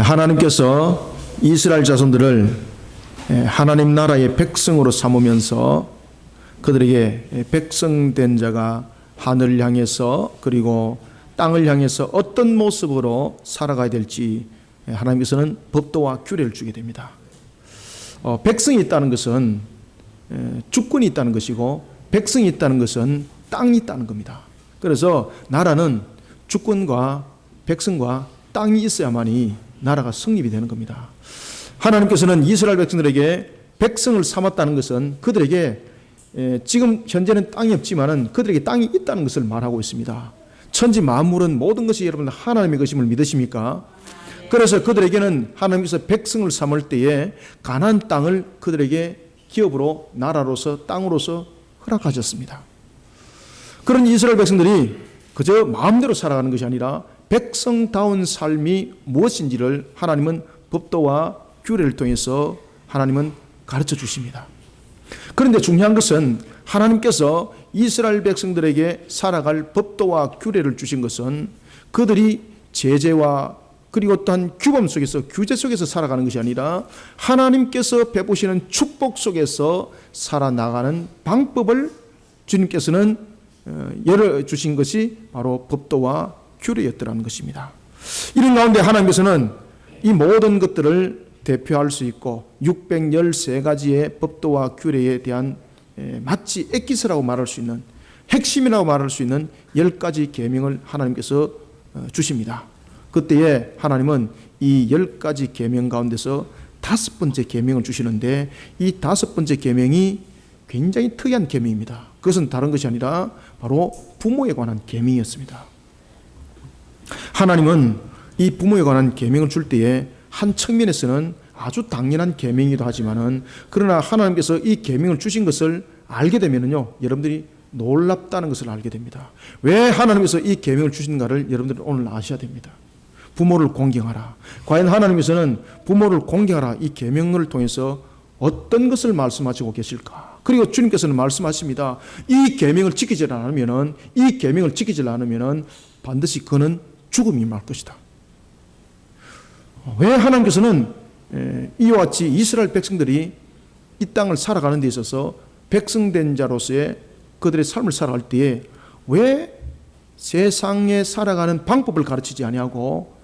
하나님께서 이스라엘 자손들을 하나님 나라의 백성으로 삼으면서 그들에게 백성된 자가 하늘을 향해서 그리고 땅을 향해서 어떤 모습으로 살아가야 될지 하나님께서는 법도와 규례를 주게 됩니다. 백성이 있다는 것은 주권이 있다는 것이고 백성이 있다는 것은 땅이 있다는 겁니다. 그래서 나라는 주권과 백성과 땅이 있어야만이 나라가 성립이 되는 겁니다. 하나님께서는 이스라엘 백성들에게 백성을 삼았다는 것은 그들에게 지금 현재는 땅이 없지만은 그들에게 땅이 있다는 것을 말하고 있습니다. 천지 만물은 모든 것이 여러분 하나님의 것임을 믿으십니까? 그래서 그들에게는 하나님께서 백성을 삼을 때에 가나안 땅을 그들에게 기업으로 나라로서 땅으로서 허락하셨습니다. 그런 이스라엘 백성들이 그저 마음대로 살아가는 것이 아니라 백성다운 삶이 무엇인지를 하나님은 법도와 규례를 통해서 하나님은 가르쳐 주십니다. 그런데 중요한 것은 하나님께서 이스라엘 백성들에게 살아갈 법도와 규례를 주신 것은 그들이 제재와 그리고 또한 규범 속에서 규제 속에서 살아가는 것이 아니라 하나님께서 베푸시는 축복 속에서 살아나가는 방법을 주님께서는 열어주신 것이 바로 법도와 규례였더라는 것입니다. 이런 가운데 하나님께서는 이 모든 것들을 대표할 수 있고 613가지의 법도와 규례에 대한 마치 엑기스라고 말할 수 있는 핵심이라고 말할 수 있는 10가지 계명을 하나님께서 주십니다. 그때에 하나님은 이 10가지 계명 가운데서 5번째 계명을 주시는데 이 5번째 계명이 굉장히 특이한 계명입니다. 그것은 다른 것이 아니라 바로 부모에 관한 계명이었습니다. 하나님은 이 부모에 관한 계명을 줄 때에 한 측면에서는 아주 당연한 계명이기도 하지만은 그러나 하나님께서 이 계명을 주신 것을 알게 되면은요 여러분들이 놀랍다는 것을 알게 됩니다. 왜 하나님께서 이 계명을 주신가를 여러분들은 오늘 아셔야 됩니다. 부모를 공경하라. 과연 하나님께서는 부모를 공경하라 이 계명을 통해서 어떤 것을 말씀하시고 계실까? 그리고 주님께서는 말씀하십니다. 이 계명을 지키지 않으면은 반드시 그는 죽음이 임할 것이다. 왜 하나님께서는 이와 같이 이스라엘 백성들이 이 땅을 살아가는 데 있어서 백성된 자로서의 그들의 삶을 살아갈 때에 왜 세상에 살아가는 방법을 가르치지 아니하고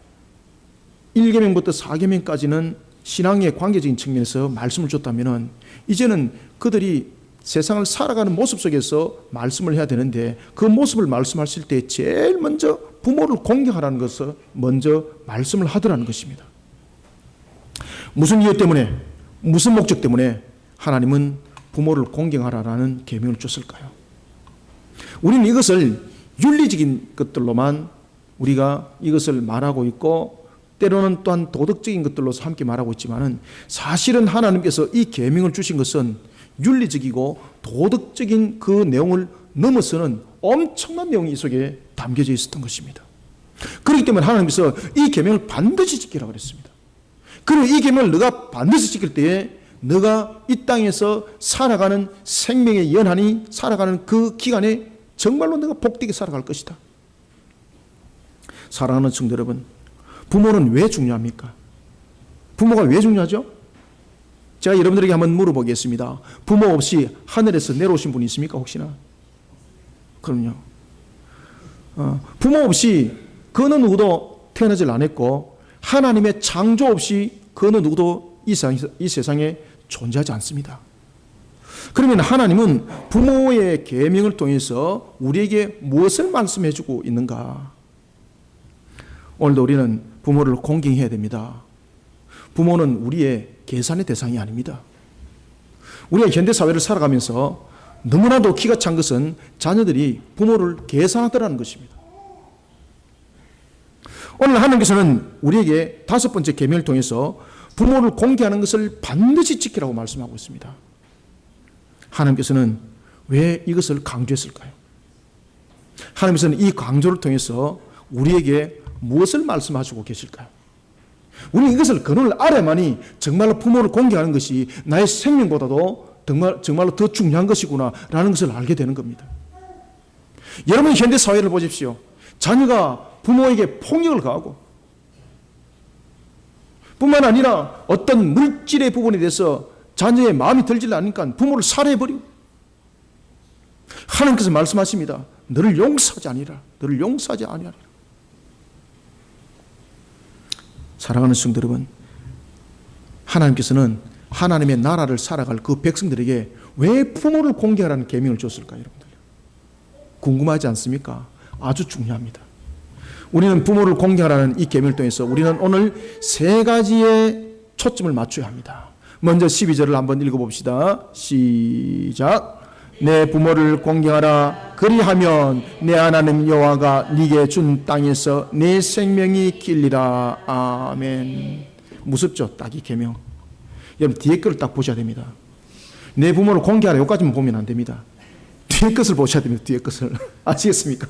1계명부터 4계명까지는 신앙의 관계적인 측면에서 말씀을 줬다면 이제는 그들이 세상을 살아가는 모습 속에서 말씀을 해야 되는데 그 모습을 말씀하실 때 제일 먼저 부모를 공경하라는 것을 먼저 말씀을 하더라는 것입니다. 무슨 이유 때문에 무슨 목적 때문에 하나님은 부모를 공경하라는 계명을 줬을까요? 우리는 이것을 윤리적인 것들로만 우리가 이것을 말하고 있고 때로는 또한 도덕적인 것들로서 함께 말하고 있지만은 사실은 하나님께서 이 계명을 주신 것은 윤리적이고 도덕적인 그 내용을 넘어서는 엄청난 내용이 이 속에 담겨져 있었던 것입니다. 그렇기 때문에 하나님께서 이 계명을 반드시 지키라고 그랬습니다. 그리고 이 계명을 너가 반드시 지킬 때에 너가 이 땅에서 살아가는 생명의 연한이 살아가는 그 기간에 정말로 너가 복되게 살아갈 것이다. 사랑하는 성도 여러분, 부모는 왜 중요합니까? 부모가 왜 중요하죠? 제가 여러분들에게 한번 물어보겠습니다. 부모 없이 하늘에서 내려오신 분이 있습니까? 혹시나? 그럼요. 부모 없이 그 어느 누구도 태어나질 않았고 하나님의 창조 없이 그 어느 누구도 이 세상에 존재하지 않습니다. 그러면 하나님은 부모의 계명을 통해서 우리에게 무엇을 말씀해 주고 있는가? 오늘도 우리는 부모를 공경해야 됩니다. 부모는 우리의 계산의 대상이 아닙니다. 우리가 현대사회를 살아가면서 너무나도 기가 찬 것은 자녀들이 부모를 계산하더라는 것입니다. 오늘 하나님께서는 우리에게 5번째 계명을 통해서 부모를 공경하는 것을 반드시 지키라고 말씀하고 있습니다. 하나님께서는 왜 이것을 강조했을까요? 하나님께서는 이 강조를 통해서 우리에게 무엇을 말씀하시고 계실까요? 우리는 이것을 근원을 알아야만이 정말로 부모를 공경하는 것이 나의 생명보다도 정말로 더 중요한 것이구나 라는 것을 알게 되는 겁니다. 여러분 현대사회를 보십시오. 자녀가 부모에게 폭력을 가하고 뿐만 아니라 어떤 물질의 부분에 대해서 자녀의 마음이 들지 않으니까 부모를 살해해버리고, 하나님께서 말씀하십니다. 너를 용서하지 아니라, 너를 용서하지 아니하리라. 사랑하는 성도 여러분, 하나님께서는 하나님의 나라를 살아갈 그 백성들에게 왜 부모를 공개하라는 계명을 줬을까요, 여러분들? 궁금하지 않습니까? 아주 중요합니다. 우리는 부모를 공개하라는 이 계명을 통해서 우리는 오늘 세 가지의 초점을 맞춰야 합니다. 먼저 12절을 한번 읽어봅시다. 시작. 내 부모를 공경하라. 그리하면 내 하나님 여호와가 네게 준 땅에서 내 생명이 길리라. 아멘. 무섭죠? 딱 이 계명. 여러분 뒤에 것을 딱 보셔야 됩니다. 내 부모를 공개하라. 여기까지만 보면 안 됩니다. 뒤에 것을 보셔야 됩니다. 뒤에 것을. 아시겠습니까?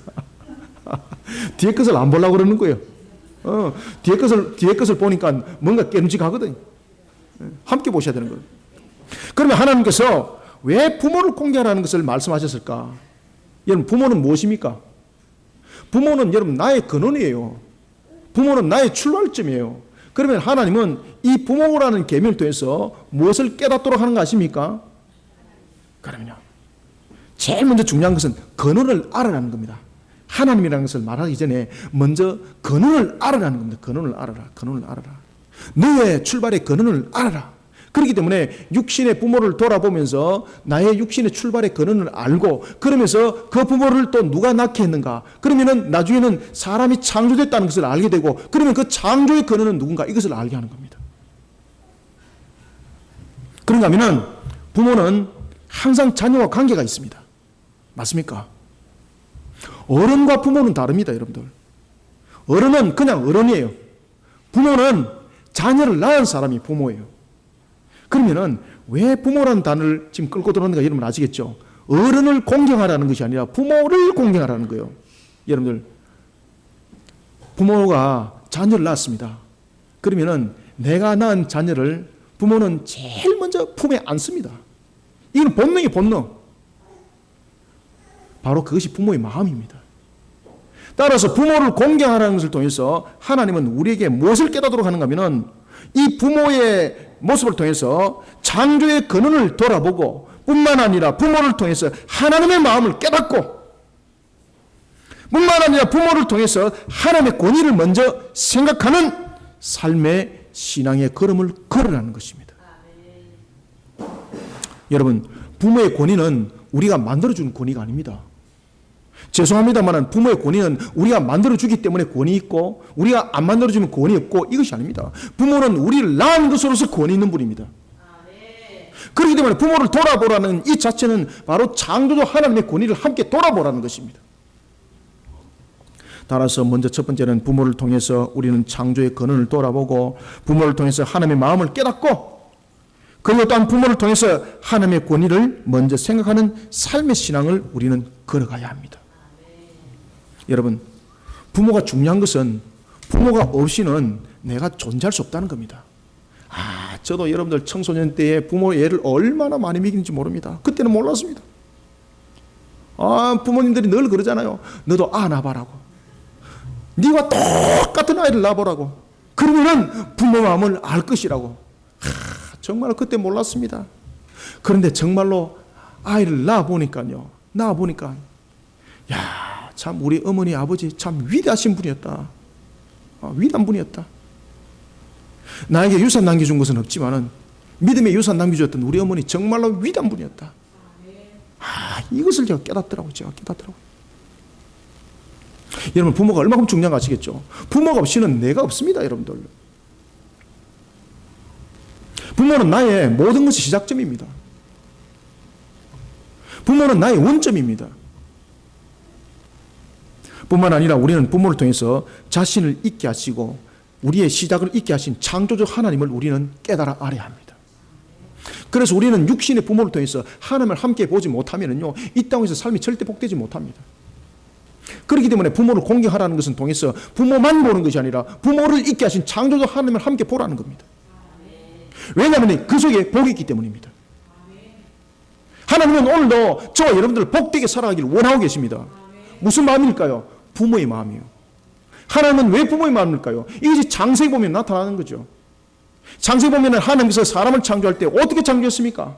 뒤에 것을 안 보려고 그러는 거예요. 뒤에 것을 보니까 뭔가 깨름직하거든요. 함께 보셔야 되는 거예요. 그러면 하나님께서 왜 부모를 공개하라는 것을 말씀하셨을까? 여러분, 부모는 무엇입니까? 부모는 여러분 나의 근원이에요. 부모는 나의 출발점이에요. 그러면 하나님은 이 부모라는 계명을 통해서 무엇을 깨닫도록 하는 거 아십니까? 그러면요, 제일 먼저 중요한 것은 근원을 알아라는 겁니다. 하나님이라는 것을 말하기 전에 먼저 근원을 알아라는 겁니다. 근원을 알아라. 근원을 알아라. 너의 출발의 근원을 알아라. 그렇기 때문에 육신의 부모를 돌아보면서 나의 육신의 출발의 근원을 알고, 그러면서 그 부모를 또 누가 낳게 했는가, 그러면은 나중에는 사람이 창조됐다는 것을 알게 되고, 그러면 그 창조의 근원은 누군가, 이것을 알게 하는 겁니다. 그런가 하면은 부모는 항상 자녀와 관계가 있습니다. 맞습니까? 어른과 부모는 다릅니다, 여러분들. 어른은 그냥 어른이에요. 부모는 자녀를 낳은 사람이 부모예요. 그러면은 왜 부모라는 단어를 지금 끌고 들어오는가 여러분 아시겠죠? 어른을 공경하라는 것이 아니라 부모를 공경하라는 거예요. 여러분들, 부모가 자녀를 낳았습니다. 그러면은 내가 낳은 자녀를 부모는 제일 먼저 품에 안습니다. 이건 본능이 본능. 바로 그것이 부모의 마음입니다. 따라서 부모를 공경하라는 것을 통해서 하나님은 우리에게 무엇을 깨닫도록 하는가 하면은 이 부모의 모습을 통해서 창조의 근원을 돌아보고, 뿐만 아니라 부모를 통해서 하나님의 마음을 깨닫고, 뿐만 아니라 부모를 통해서 하나님의 권위를 먼저 생각하는 삶의 신앙의 걸음을 걸으라는 것입니다. 여러분, 부모의 권위는 우리가 만들어주는 권위가 아닙니다. 죄송합니다만 부모의 권위는 우리가 만들어주기 때문에 권위 있고, 우리가 안 만들어주면 권위 없고, 이것이 아닙니다. 부모는 우리를 낳은 것으로서 권위 있는 분입니다. 그렇기 때문에 부모를 돌아보라는 이 자체는 바로 창조주 하나님의 권위를 함께 돌아보라는 것입니다. 따라서 먼저 첫 번째는 부모를 통해서 우리는 창조의 근원을 돌아보고, 부모를 통해서 하나님의 마음을 깨닫고, 그리고 또한 부모를 통해서 하나님의 권위를 먼저 생각하는 삶의 신앙을 우리는 걸어가야 합니다. 여러분, 부모가 중요한 것은 부모가 없이는 내가 존재할 수 없다는 겁니다. 저도 여러분들 청소년 때에 부모의 애를 얼마나 많이 먹이는지 모릅니다. 그때는 몰랐습니다. 부모님들이 늘 그러잖아요. 너도 낳아봐라고. 네가 똑같은 아이를 낳아보라고. 그러면은 부모 마음을 알 것이라고. 정말 그때 몰랐습니다. 그런데 정말로 아이를 낳아보니까요. 참 우리 어머니 아버지 참 위대하신 분이었다. 위대한 분이었다. 나에게 유산 남겨준 것은 없지만은 믿음의 유산 남겨줬던 우리 어머니 정말로 위대한 분이었다. 이것을 제가 깨닫더라고요. 여러분, 부모가 얼마큼 중요한 거 아시겠죠? 부모가 없이는 내가 없습니다, 여러분들. 부모는 나의 모든 것이 시작점입니다. 부모는 나의 원점입니다. 뿐만 아니라 우리는 부모를 통해서 자신을 잊게 하시고 우리의 시작을 잊게 하신 창조주 하나님을 우리는 깨달아 알아야 합니다. 그래서 우리는 육신의 부모를 통해서 하나님을 함께 보지 못하면요, 이 땅에서 삶이 절대 복되지 못합니다. 그렇기 때문에 부모를 공경하라는 것은 통해서 부모만 보는 것이 아니라 부모를 잊게 하신 창조주 하나님을 함께 보라는 겁니다. 왜냐하면 그 속에 복이 있기 때문입니다. 하나님은 오늘도 저와 여러분들 복되게 살아가기를 원하고 계십니다. 무슨 마음일까요? 부모의 마음이요. 하나님은 왜 부모의 마음일까요? 이것이 장세기 보면 나타나는 거죠. 창세기 보면은 하나님께서 사람을 창조할 때 어떻게 창조했습니까?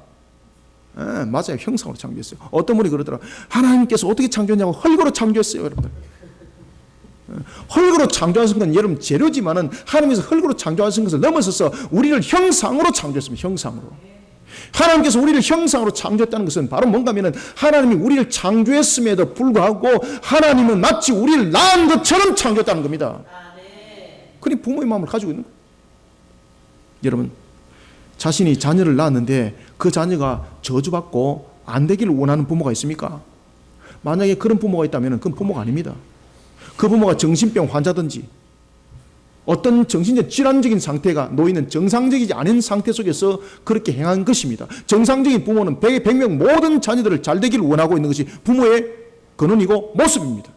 맞아요. 형상으로 창조했어요. 어떤 분이 그러더라. 하나님께서 어떻게 창조했냐고 흙으로 창조했어요, 여러분들. 흙으로 창조하신 건 여러분 재료지만은 하나님께서 흙으로 창조하신 것을 넘어서서 우리를 형상으로 창조했습니다. 형상으로. 하나님께서 우리를 형상으로 창조했다는 것은 바로 뭔가 하면은 하나님이 우리를 창조했음에도 불구하고 하나님은 마치 우리를 낳은 것처럼 창조했다는 겁니다. 그러니 부모의 마음을 가지고 있는 거예요. 여러분, 자신이 자녀를 낳았는데 그 자녀가 저주받고 안 되기를 원하는 부모가 있습니까? 만약에 그런 부모가 있다면 그건 부모가 아닙니다. 그 부모가 정신병 환자든지 어떤 정신적 질환적인 상태가 놓이는 정상적이지 않은 상태 속에서 그렇게 행한 것입니다. 정상적인 부모는 100에 100명 모든 자녀들을 잘 되기를 원하고 있는 것이 부모의 근원이고 모습입니다.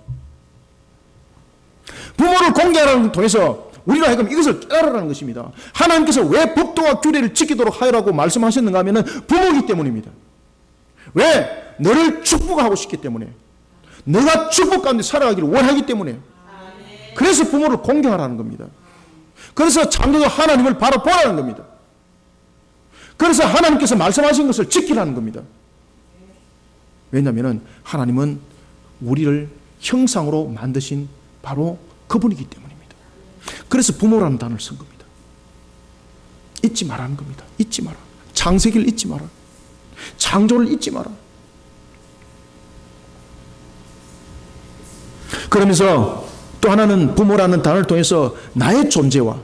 부모를 공개하는 통해서 우리로 하여금 이것을 깨달으라는 것입니다. 하나님께서 왜 법도와 규례를 지키도록 하라고 말씀하셨는가 하면 부모이기 때문입니다. 왜? 너를 축복하고 싶기 때문에, 너가 축복 가운데 살아가기를 원하기 때문에, 그래서 부모를 공경하라는 겁니다. 그래서 창조주 하나님을 바로 보라는 겁니다. 그래서 하나님께서 말씀하신 것을 지키라는 겁니다. 왜냐하면 하나님은 우리를 형상으로 만드신 바로 그분이기 때문입니다. 그래서 부모라는 단어를 쓴 겁니다. 잊지 말라는 겁니다. 잊지 마라. 창세기를 잊지 마라. 창조를 잊지 마라. 그러면서 또 하나는 부모라는 단어를 통해서 나의 존재와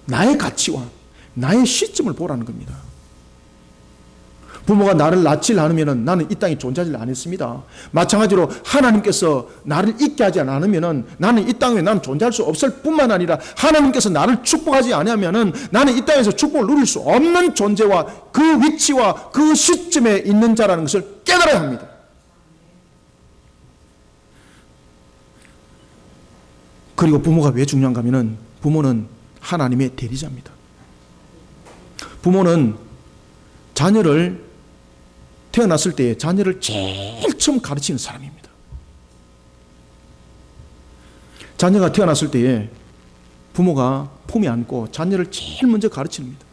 나의 가치와 나의 시점을 보라는 겁니다. 부모가 나를 낳지 않으면 나는 이 땅에 존재하지 않았습니다. 마찬가지로 하나님께서 나를 있게 하지 않으면 나는 이 땅에 나는 존재할 수 없을 뿐만 아니라 하나님께서 나를 축복하지 않으면 나는 이 땅에서 축복을 누릴 수 없는 존재와 그 위치와 그 시점에 있는 자라는 것을 깨달아야 합니다. 그리고 부모가 왜 중요한가 하면 부모는 하나님의 대리자입니다. 부모는 자녀를 태어났을 때 자녀를 제일 처음 가르치는 사람입니다. 자녀가 태어났을 때에 부모가 품에 안고 자녀를 제일 먼저 가르칩니다.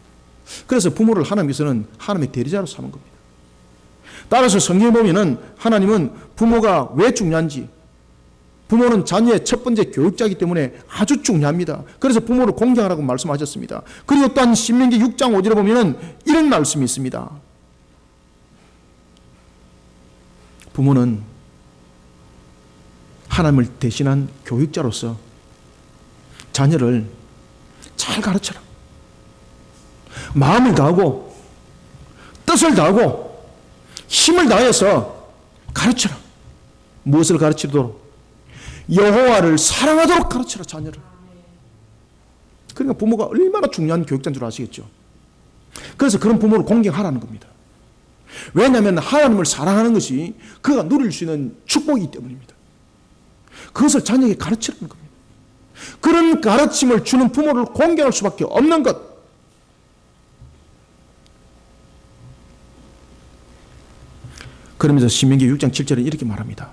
그래서 부모를 하나님께서는 하나님의 대리자로 삼은 겁니다. 따라서 성경에 보면은 하나님은 부모가 왜 중요한지, 부모는 자녀의 첫 번째 교육자이기 때문에 아주 중요합니다. 그래서 부모를 공경하라고 말씀하셨습니다. 그리고 또한 신명기 6장 5절에 보면은 이런 말씀이 있습니다. 부모는 하나님을 대신한 교육자로서 자녀를 잘 가르쳐라. 마음을 다하고 뜻을 다하고 힘을 다해서 가르쳐라. 무엇을 가르치도록? 여호와를 사랑하도록 가르쳐라, 자녀를. 그러니까 부모가 얼마나 중요한 교육자인 줄 아시겠죠? 그래서 그런 부모를 공경하라는 겁니다. 왜냐하면 하나님을 사랑하는 것이 그가 누릴 수 있는 축복이기 때문입니다. 그것을 자녀에게 가르치라는 겁니다. 그런 가르침을 주는 부모를 공경할 수밖에 없는 것. 그러면서 신명기 6장 7절에 이렇게 말합니다.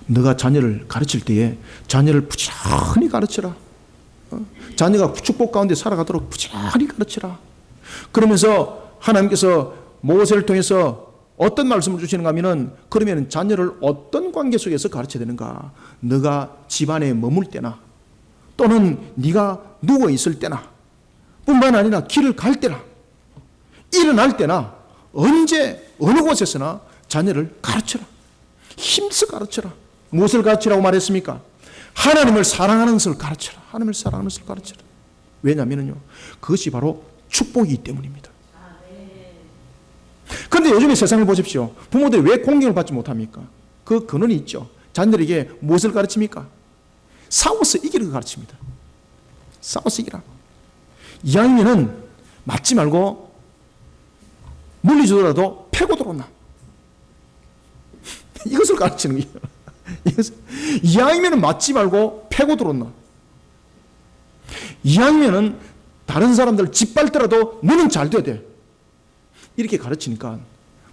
너가 자녀를 가르칠 때에 자녀를 부지런히 가르쳐라. 자녀가 축복 가운데 살아가도록 부지런히 가르쳐라. 그러면서 하나님께서 모세를 통해서 어떤 말씀을 주시는가 하면은, 그러면 자녀를 어떤 관계 속에서 가르쳐야 되는가? 너가 집안에 머물 때나 또는 네가 누워 있을 때나 뿐만 아니라 길을 갈 때나 일어날 때나 언제 어느 곳에서나 자녀를 가르쳐라. 힘써 가르쳐라. 무엇을 가르치라고 말했습니까? 하나님을 사랑하는 것을 가르쳐라. 하나님을 사랑하는 것을 가르쳐라. 왜냐하면요, 그것이 바로 축복이기 때문입니다. 그런데 요즘에 세상을 보십시오. 부모들이 왜 공경을 받지 못합니까? 그 근원이 있죠. 자녀들에게 무엇을 가르칩니까? 싸워서 이기를 가르칩니다. 싸워서 이기라. 이왕이면은 맞지 말고 물리주더라도 패고 들어온나. 이것을 가르치는 거예요. 이왕이면은 맞지 말고 패고 들어온나. 이왕이면은 다른 사람들 짓밟더라도 너는 잘 돼야 돼. 이렇게 가르치니까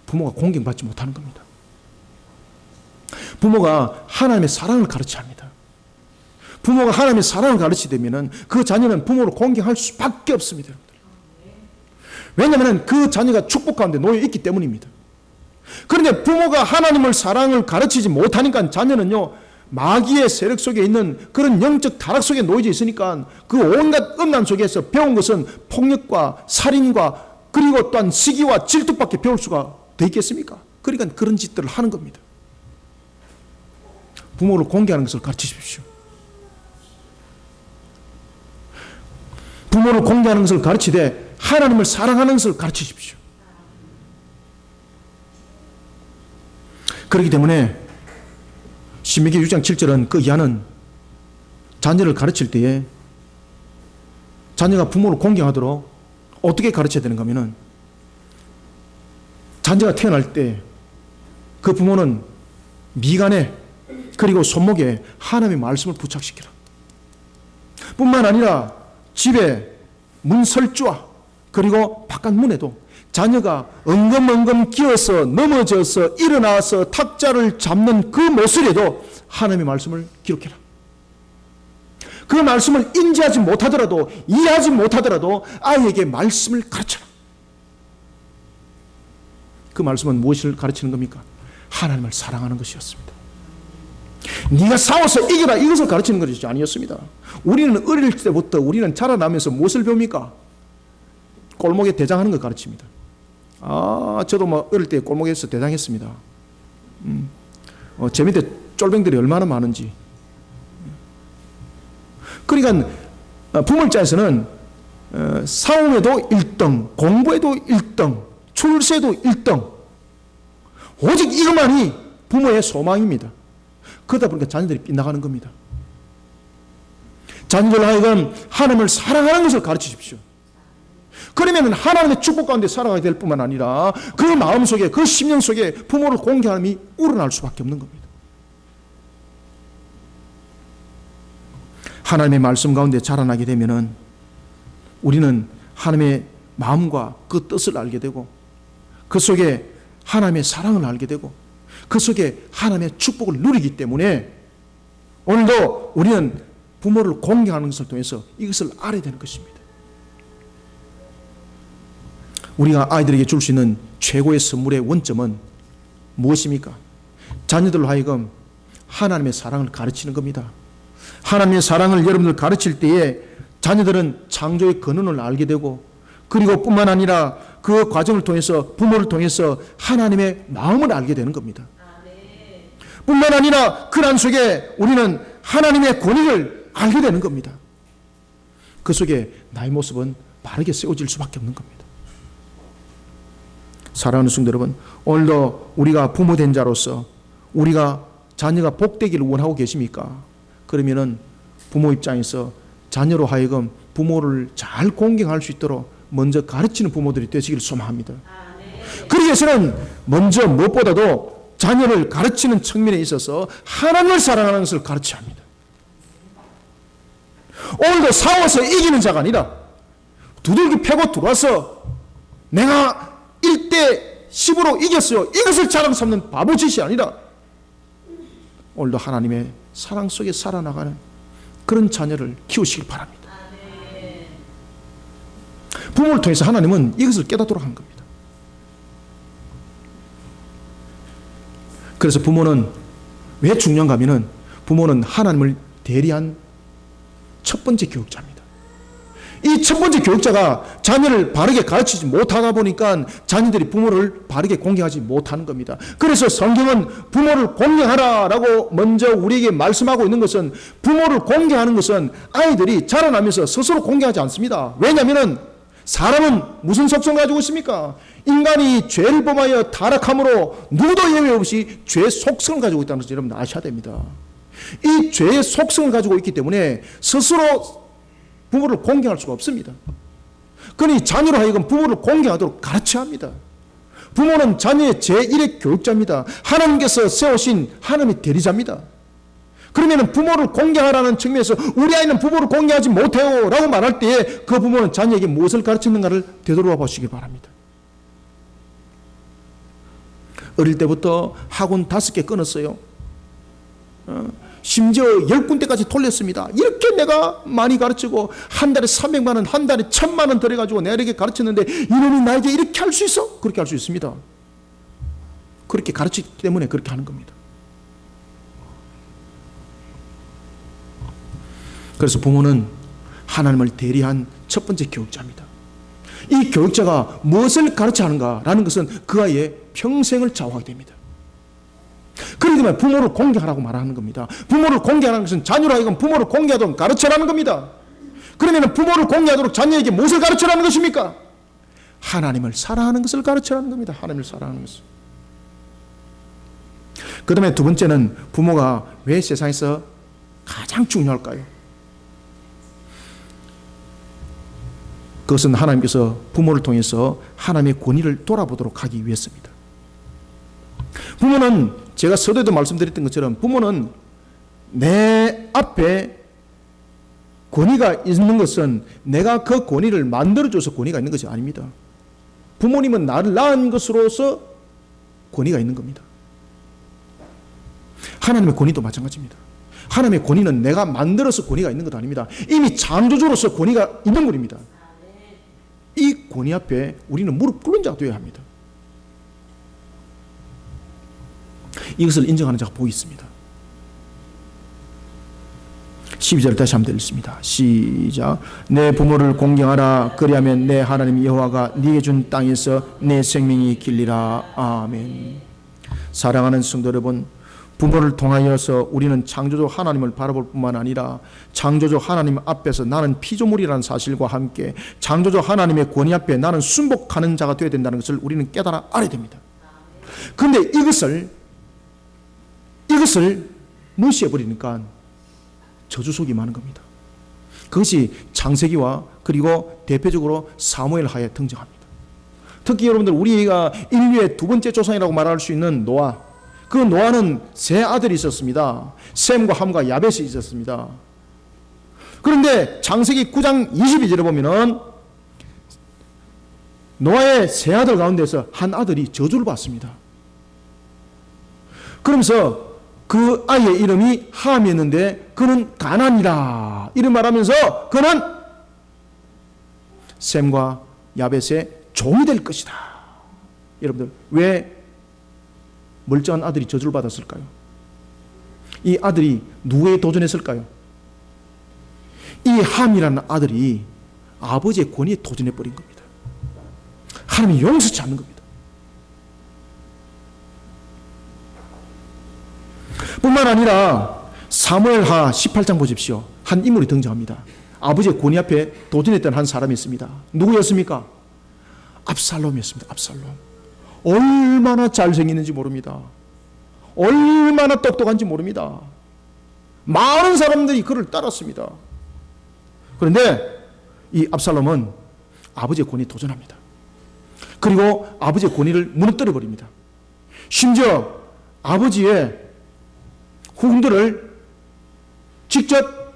부모가 공경받지 못하는 겁니다. 부모가 하나님의 사랑을 가르쳐야 합니다. 부모가 하나님의 사랑을 가르치게 되면 그 자녀는 부모를 공경할 수밖에 없습니다. 왜냐하면 그 자녀가 축복 가운데 놓여 있기 때문입니다. 그런데 부모가 하나님을 사랑을 가르치지 못하니까 자녀는요, 마귀의 세력 속에 있는 그런 영적 타락 속에 놓여져 있으니까 그 온갖 음란 속에서 배운 것은 폭력과 살인과 그리고 또한 시기와 질투밖에 배울 수가 돼 있겠습니까? 그러니까 그런 짓들을 하는 겁니다. 부모를 공개하는 것을 가르치십시오. 부모를 공개하는 것을 가르치되 하나님을 사랑하는 것을 가르치십시오. 그렇기 때문에 신명기 6장 7절은 그 이하는 자녀를 가르칠 때에 자녀가 부모를 공경하도록 어떻게 가르쳐야 되는가 하면은, 자녀가 태어날 때 그 부모는 미간에 그리고 손목에 하나님의 말씀을 부착시키라. 뿐만 아니라 집에 문설주와 그리고 바깥 문에도 자녀가 엉금엉금 기어서 넘어져서 일어나서 탁자를 잡는 그 모습에도 하나님의 말씀을 기록해라. 그 말씀을 인지하지 못하더라도, 이해하지 못하더라도 아이에게 말씀을 가르쳐라. 그 말씀은 무엇을 가르치는 겁니까? 하나님을 사랑하는 것이었습니다. 네가 싸워서 이겨라, 이것을 가르치는 것이 아니었습니다. 우리는 어릴 때부터 우리는 자라나면서 무엇을 배웁니까? 골목에 대장하는 걸 가르칩니다. 저도 뭐 어릴 때 골목에서 대장했습니다. 제 밑에 쫄병들이 얼마나 많은지. 그러니까 부모 입장에서는 싸움에도 1등, 공부에도 1등, 출세도 1등, 오직 이것만이 부모의 소망입니다. 그러다 보니까 자녀들이 빗나가는 겁니다. 자녀들 하여금 하나님을 사랑하는 것을 가르치십시오. 그러면 하나님의 축복 가운데 살아가게 될 뿐만 아니라 그 마음속에, 그 심령 속에 부모를 공경함이 우러날 수밖에 없는 겁니다. 하나님의 말씀 가운데 자라나게 되면은 우리는 하나님의 마음과 그 뜻을 알게 되고, 그 속에 하나님의 사랑을 알게 되고, 그 속에 하나님의 축복을 누리기 때문에 오늘도 우리는 부모를 공경하는 것을 통해서 이것을 알아야 되는 것입니다. 우리가 아이들에게 줄 수 있는 최고의 선물의 원점은 무엇입니까? 자녀들로 하여금 하나님의 사랑을 가르치는 겁니다. 하나님의 사랑을 여러분들 가르칠 때에 자녀들은 창조의 근원을 알게 되고, 그리고 뿐만 아니라 그 과정을 통해서, 부모를 통해서 하나님의 마음을 알게 되는 겁니다. 뿐만 아니라 그 안 속에 우리는 하나님의 권위를 알게 되는 겁니다. 그 속에 나의 모습은 바르게 세워질 수밖에 없는 겁니다. 사랑하는 성도 여러분, 오늘도 우리가 부모된 자로서 우리가 자녀가 복되기를 원하고 계십니까? 그러면은 부모 입장에서 자녀로 하여금 부모를 잘 공경할 수 있도록 먼저 가르치는 부모들이 되시기를 소망합니다. 그러기 위해서는 먼저 무엇보다도 자녀를 가르치는 측면에 있어서 하나님을 사랑하는 것을 가르쳐야 합니다. 오늘도 싸워서 이기는 자가 아니라 두들기 패고 들어와서 내가 1대 10으로 이겼어요, 이것을 자랑 삼는 바보짓이 아니라 오늘도 하나님의 사랑 속에 살아나가는 그런 자녀를 키우시길 바랍니다. 부모를 통해서 하나님은 이것을 깨닫도록 한 겁니다. 그래서 부모는 왜 중요한가 하면은 부모는 하나님을 대리한 첫 번째 교육자입니다. 이 첫 번째 교육자가 자녀를 바르게 가르치지 못하다 보니까 자녀들이 부모를 바르게 공경하지 못하는 겁니다. 그래서 성경은 부모를 공경하라라고 먼저 우리에게 말씀하고 있는 것은, 부모를 공경하는 것은 아이들이 자라나면서 스스로 공경하지 않습니다. 왜냐하면 사람은 무슨 속성을 가지고 있습니까? 인간이 죄를 범하여 타락함으로 누구도 예외 없이 죄의 속성을 가지고 있다는 것을 여러분 아셔야 됩니다. 이 죄의 속성을 가지고 있기 때문에 스스로 부모를 공경할 수가 없습니다. 그러니 자녀로 하여금 부모를 공경하도록 가르쳐야 합니다. 부모는 자녀의 제1의 교육자입니다. 하나님께서 세우신 하나님의 대리자입니다. 그러면 부모를 공경하라는 측면에서 우리 아이는 부모를 공경하지 못해요 라고 말할 때에 그 부모는 자녀에게 무엇을 가르치는가를 되돌아 보시기 바랍니다. 어릴 때부터 학원 5개 끊었어요. 심지어 10군데까지 돌렸습니다. 이렇게 내가 많이 가르치고 한 달에 300만 원, 한 달에 1000만 원 들여가지고 내가 이렇게 가르쳤는데 이놈이 나에게 이렇게 할 수 있어? 그렇게 할 수 있습니다. 그렇게 가르치기 때문에 그렇게 하는 겁니다. 그래서 부모는 하나님을 대리한 첫 번째 교육자입니다. 이 교육자가 무엇을 가르쳐야 하는가라는 것은 그 아이의 평생을 좌우하게 됩니다. 그렇기 때문에 부모를 공경하라고 말하는 겁니다. 부모를 공경하는 것은 자녀로 하여금 부모를 공경하도록 가르쳐라는 겁니다. 그러면 부모를 공경하도록 자녀에게 무엇을 가르쳐라는 것입니까? 하나님을 사랑하는 것을 가르쳐라는 겁니다. 하나님을 사랑하는 것을. 그 다음에 두 번째는 부모가 왜 세상에서 가장 중요할까요? 그것은 하나님께서 부모를 통해서 하나님의 권위를 돌아보도록 하기 위해서입니다. 부모는 제가 서두에도 말씀드렸던 것처럼 부모는 내 앞에 권위가 있는 것은 내가 그 권위를 만들어줘서 권위가 있는 것이 아닙니다. 부모님은 나를 낳은 것으로서 권위가 있는 겁니다. 하나님의 권위도 마찬가지입니다. 하나님의 권위는 내가 만들어서 권위가 있는 것도 아닙니다. 이미 창조주로서 권위가 있는 것입니다. 이 권위 앞에 우리는 무릎 꿇는 자가 되어야 합니다. 이것을 인정하는 자가 복이 있습니다. 12절을 다시 한번 읽습니다. 시작. 내 부모를 공경하라. 그리하면 내 하나님 여호와가 네게 준 땅에서 내 생명이 길리라. 아멘. 사랑하는 성도 여러분, 부모를 통하여서 우리는 창조주 하나님을 바라볼 뿐만 아니라 창조주 하나님 앞에서 나는 피조물이라는 사실과 함께 창조주 하나님의 권위 앞에 나는 순복하는 자가 되어야 된다는 것을 우리는 깨달아 알아야 됩니다. 그런데 이것을 무시해버리니까 저주 속이 많은 겁니다. 그것이 창세기와 그리고 대표적으로 사무엘하에 등장합니다. 특히 여러분들 우리가 인류의 두 번째 조상이라고 말할 수 있는 노아, 그 노아는 세 아들이 있었습니다. 셈과 함과 야벳이 있었습니다. 그런데 창세기 9장 22절에 보면은 노아의 세 아들 가운데서 한 아들이 저주를 받습니다. 그러면서 그 아이의 이름이 함이었는데 그는 가나안이라 이름 말하면서 그는 셈과 야벳의 종이 될 것이다. 여러분들 왜 멀쩡한 아들이 저주를 받았을까요? 이 아들이 누구에 도전했을까요? 이 함이라는 아들이 아버지의 권위에 도전해버린 겁니다. 하나님이 용서치 않는 겁니다. 뿐만 아니라 사무엘하 18장 보십시오. 한 인물이 등장합니다. 아버지의 권위 앞에 도전했던 한 사람이 있습니다. 누구였습니까? 압살롬이었습니다. 압살롬. 얼마나 잘생겼는지 모릅니다. 얼마나 똑똑한지 모릅니다. 많은 사람들이 그를 따랐습니다. 그런데 이 압살롬은 아버지의 권위에 도전합니다. 그리고 아버지의 권위를 무너뜨려 버립니다. 심지어 아버지의 후궁들을 직접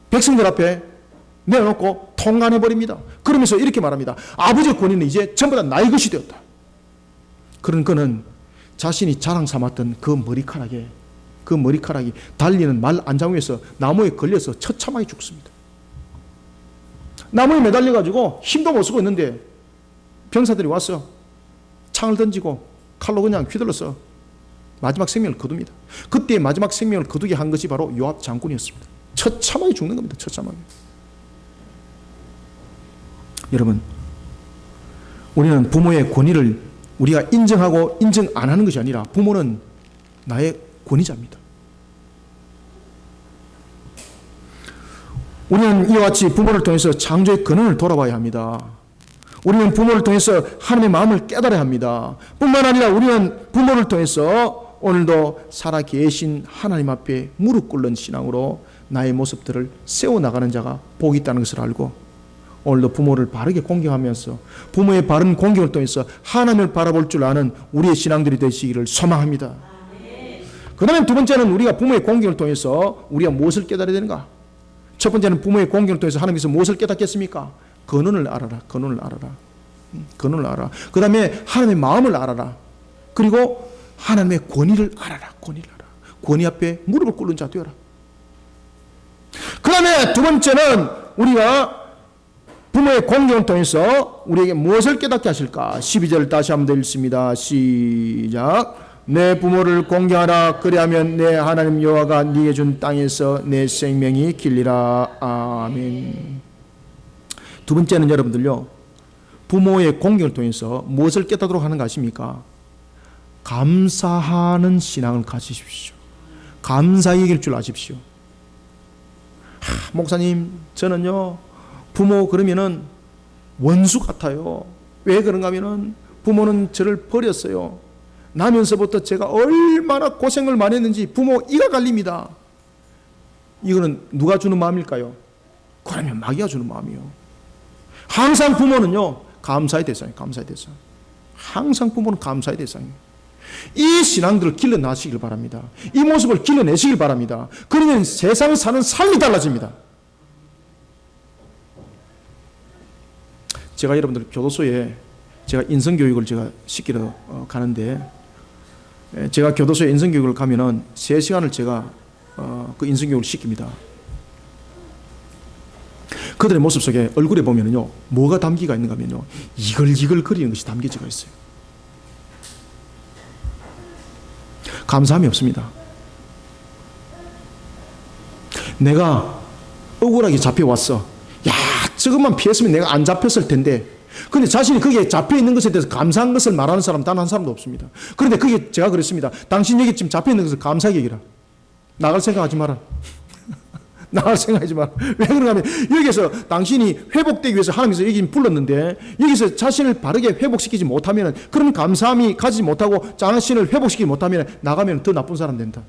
백성들 앞에 내어놓고 통간해 버립니다. 그러면서 이렇게 말합니다. 아버지의 권위는 이제 전부 다 나의 것이 되었다. 그런 그는 자신이 자랑 삼았던 그 머리카락이 달리는 말 안장위에서 나무에 걸려서 처참하게 죽습니다. 나무에 매달려 가지고 힘도 못 쓰고 있는데 병사들이 와서 창을 던지고 칼로 그냥 휘둘러서 마지막 생명을 거둡니다. 그때 마지막 생명을 거두게 한 것이 바로 요압 장군이었습니다. 처참하게 죽는 겁니다. 처참하게. 여러분, 우리는 부모의 권위를 우리가 인정하고 인정 안 하는 것이 아니라 부모는 나의 권위자입니다. 우리는 이와 같이 부모를 통해서 창조의 근원을 돌아봐야 합니다. 우리는 부모를 통해서 하나님의 마음을 깨달아야 합니다. 뿐만 아니라 우리는 부모를 통해서 오늘도 살아계신 하나님 앞에 무릎 꿇는 신앙으로 나의 모습들을 세워나가는 자가 복이 있다는 것을 알고 오늘도 부모를 바르게 공경하면서 부모의 바른 공경을 통해서 하나님을 바라볼 줄 아는 우리의 신앙들이 되시기를 소망합니다. 그 다음에 두 번째는 우리가 부모의 공경을 통해서 우리가 무엇을 깨달아야 되는가? 첫 번째는 부모의 공경을 통해서 하나님께서 무엇을 깨닫겠습니까? 근원을 알아라. 근원을 알아라. 근원을 알아. 그 다음에 하나님의 마음을 알아라. 그리고 하나님의 권위를 알아라. 권위를 알아. 권위 앞에 무릎을 꿇는 자 되어라. 그 다음에 두 번째는 우리가 부모의 공경을 통해서 우리에게 무엇을 깨닫게 하실까? 12절 다시 한번 더 읽습니다. 시작. 내 부모를 공경하라. 그리하면 내 하나님 여호와가 네게 준 땅에서 내 생명이 길리라. 아멘. 두 번째는 여러분들요, 부모의 공경을 통해서 무엇을 깨닫도록 하는 것입니까? 감사하는 신앙을 가지십시오. 감사의 얘기를 줄 아십시오. 목사님, 저는요 부모 그러면은 원수 같아요. 왜 그런가 하면은 부모는 저를 버렸어요. 나면서부터 제가 얼마나 고생을 많이 했는지 부모 이가 갈립니다. 이거는 누가 주는 마음일까요? 그러면 마귀가 주는 마음이요. 항상 부모는요 감사의 대상이에요. 감사의 대상. 항상 부모는 감사의 대상이에요. 이 신앙들을 길러내시길 바랍니다. 이 모습을 길러내시길 바랍니다. 그러면 세상 사는 삶이 달라집니다. 제가 여러분들 교도소에 제가 인성교육을 제가 시키러 가는데, 제가 교도소에 인성교육을 가면은 3시간을 제가 그 인성교육을 시킵니다. 그들의 모습 속에 얼굴에 보면은요 뭐가 담기가 있는가 하면요 이글이글 거리는 것이 담겨져 있어요. 감사함이 없습니다. 내가 억울하게 잡혀왔어. 야, 저것만 피했으면 내가 안 잡혔을 텐데. 그런데 자신이 거기에 잡혀있는 것에 대해서 감사한 것을 말하는 사람 단 한 사람도 없습니다. 그런데 그게 제가 그랬습니다. 당신 여기 지금 잡혀있는 것을 감사하게 여기라. 나갈 생각하지 마라. 나갈 생각하지 마라. 왜 그런가 하면 여기서 당신이 회복되기 위해서 하나님께서 여기 불렀는데 여기서 자신을 바르게 회복시키지 못하면, 그런 감사함이 가지지 못하고 자신을 회복시키지 못하면 나가면 더 나쁜 사람 된다.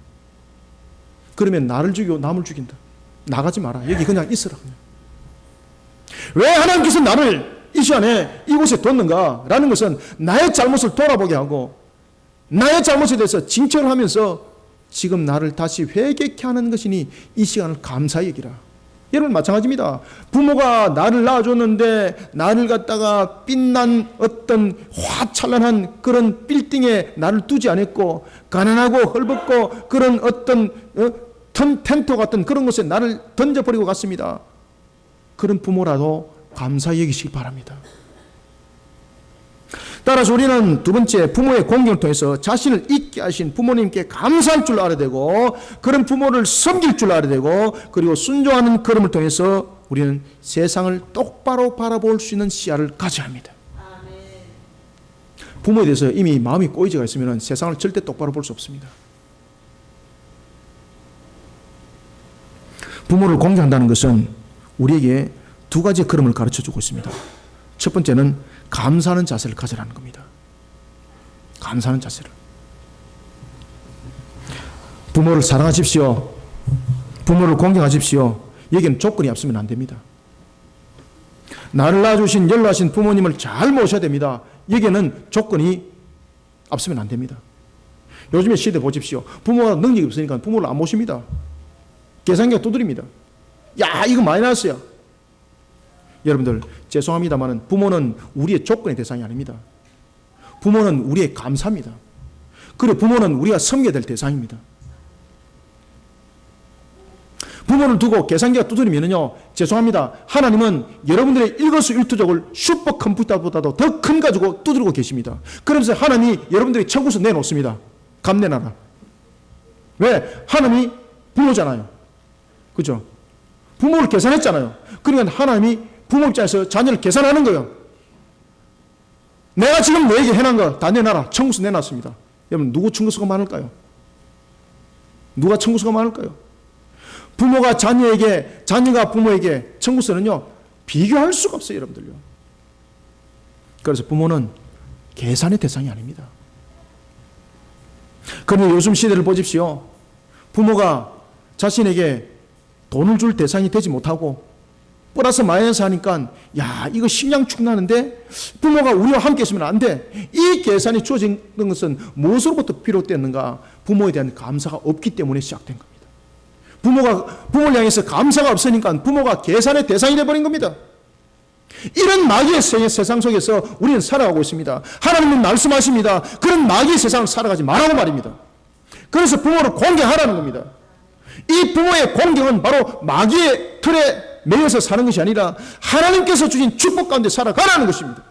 그러면 나를 죽이고 남을 죽인다. 나가지 마라. 여기 그냥 있어라. 그냥. 왜 하나님께서 나를 이 시간에 이곳에 뒀는가 라는 것은 나의 잘못을 돌아보게 하고 나의 잘못에 대해서 징표를 하면서 지금 나를 다시 회개케 하는 것이니 이 시간을 감사히 여기라. 여러분 마찬가지입니다. 부모가 나를 낳아줬는데 나를 갖다가 빛난 어떤 화찬란한 그런 빌딩에 나를 두지 않았고 가난하고 헐벗고 그런 어떤 텐트 같은 그런 곳에 나를 던져버리고 갔습니다. 그런 부모라도 감사히 여기시기 바랍니다. 따라서 우리는 두 번째, 부모의 공경을 통해서 자신을 잊게 하신 부모님께 감사할 줄 알아야 되고, 그런 부모를 섬길 줄 알아야 되고, 그리고 순종하는 걸음을 통해서 우리는 세상을 똑바로 바라볼 수 있는 시야를 가져야 합니다. 부모에 대해서 이미 마음이 꼬이지가 있으면 세상을 절대 똑바로 볼 수 없습니다. 부모를 공경한다는 것은 우리에게 두 가지 걸음을 가르쳐주고 있습니다. 첫 번째는 감사하는 자세를 가져라는 겁니다. 감사하는 자세를. 부모를 사랑하십시오. 부모를 공경하십시오. 여기는 조건이 없으면 안 됩니다. 나를 낳아주신 연로하신 부모님을 잘 모셔야 됩니다. 여기에는 조건이 없으면 안 됩니다. 요즘의 시대 보십시오. 부모가 능력이 없으니까 부모를 안 모십니다. 계산기가 두드립니다. 야, 이거 많이 나왔어요. 여러분들 죄송합니다만 부모는 우리의 조건의 대상이 아닙니다. 부모는 우리의 감사입니다. 그리고 부모는 우리가 섬겨야 될 대상입니다. 부모를 두고 계산기가 두드리면요 죄송합니다. 하나님은 여러분들의 일거수일투족을 슈퍼컴퓨터보다도 더 큰 가지고 두드리고 계십니다. 그러면서 하나님이 여러분들의 천국에서 내놓습니다. 감 내놔라. 왜? 하나님이 부모잖아요. 그죠? 부모를 계산했잖아요. 그러니까 하나님이 부모 입장에서 자녀를 계산하는 거예요. 내가 지금 너에게 해놓은 거 다 내놔라. 청구서 내놨습니다. 여러분 누구 청구서가 많을까요? 누가 청구서가 많을까요? 부모가 자녀에게, 자녀가 부모에게 청구서는요 비교할 수가 없어요. 여러분들요. 그래서 부모는 계산의 대상이 아닙니다. 그런데 요즘 시대를 보십시오. 부모가 자신에게 돈을 줄 대상이 되지 못하고 플러스 마이너스 하니까 야 이거 식량 축나는데 부모가 우리와 함께 있으면 안 돼. 이 계산이 주어진 것은 무엇으로부터 비롯됐는가? 부모에 대한 감사가 없기 때문에 시작된 겁니다. 부모를 향해서 감사가 없으니까 부모가 계산의 대상이 되어버린 겁니다. 이런 마귀의 세상 속에서 우리는 살아가고 있습니다. 하나님은 말씀하십니다. 그런 마귀의 세상을 살아가지 말라고 말입니다. 그래서 부모를 공경하라는 겁니다. 이 부모의 공경은 바로 마귀의 틀에 매여서 사는 것이 아니라 하나님께서 주신 축복 가운데 살아가라는 것입니다.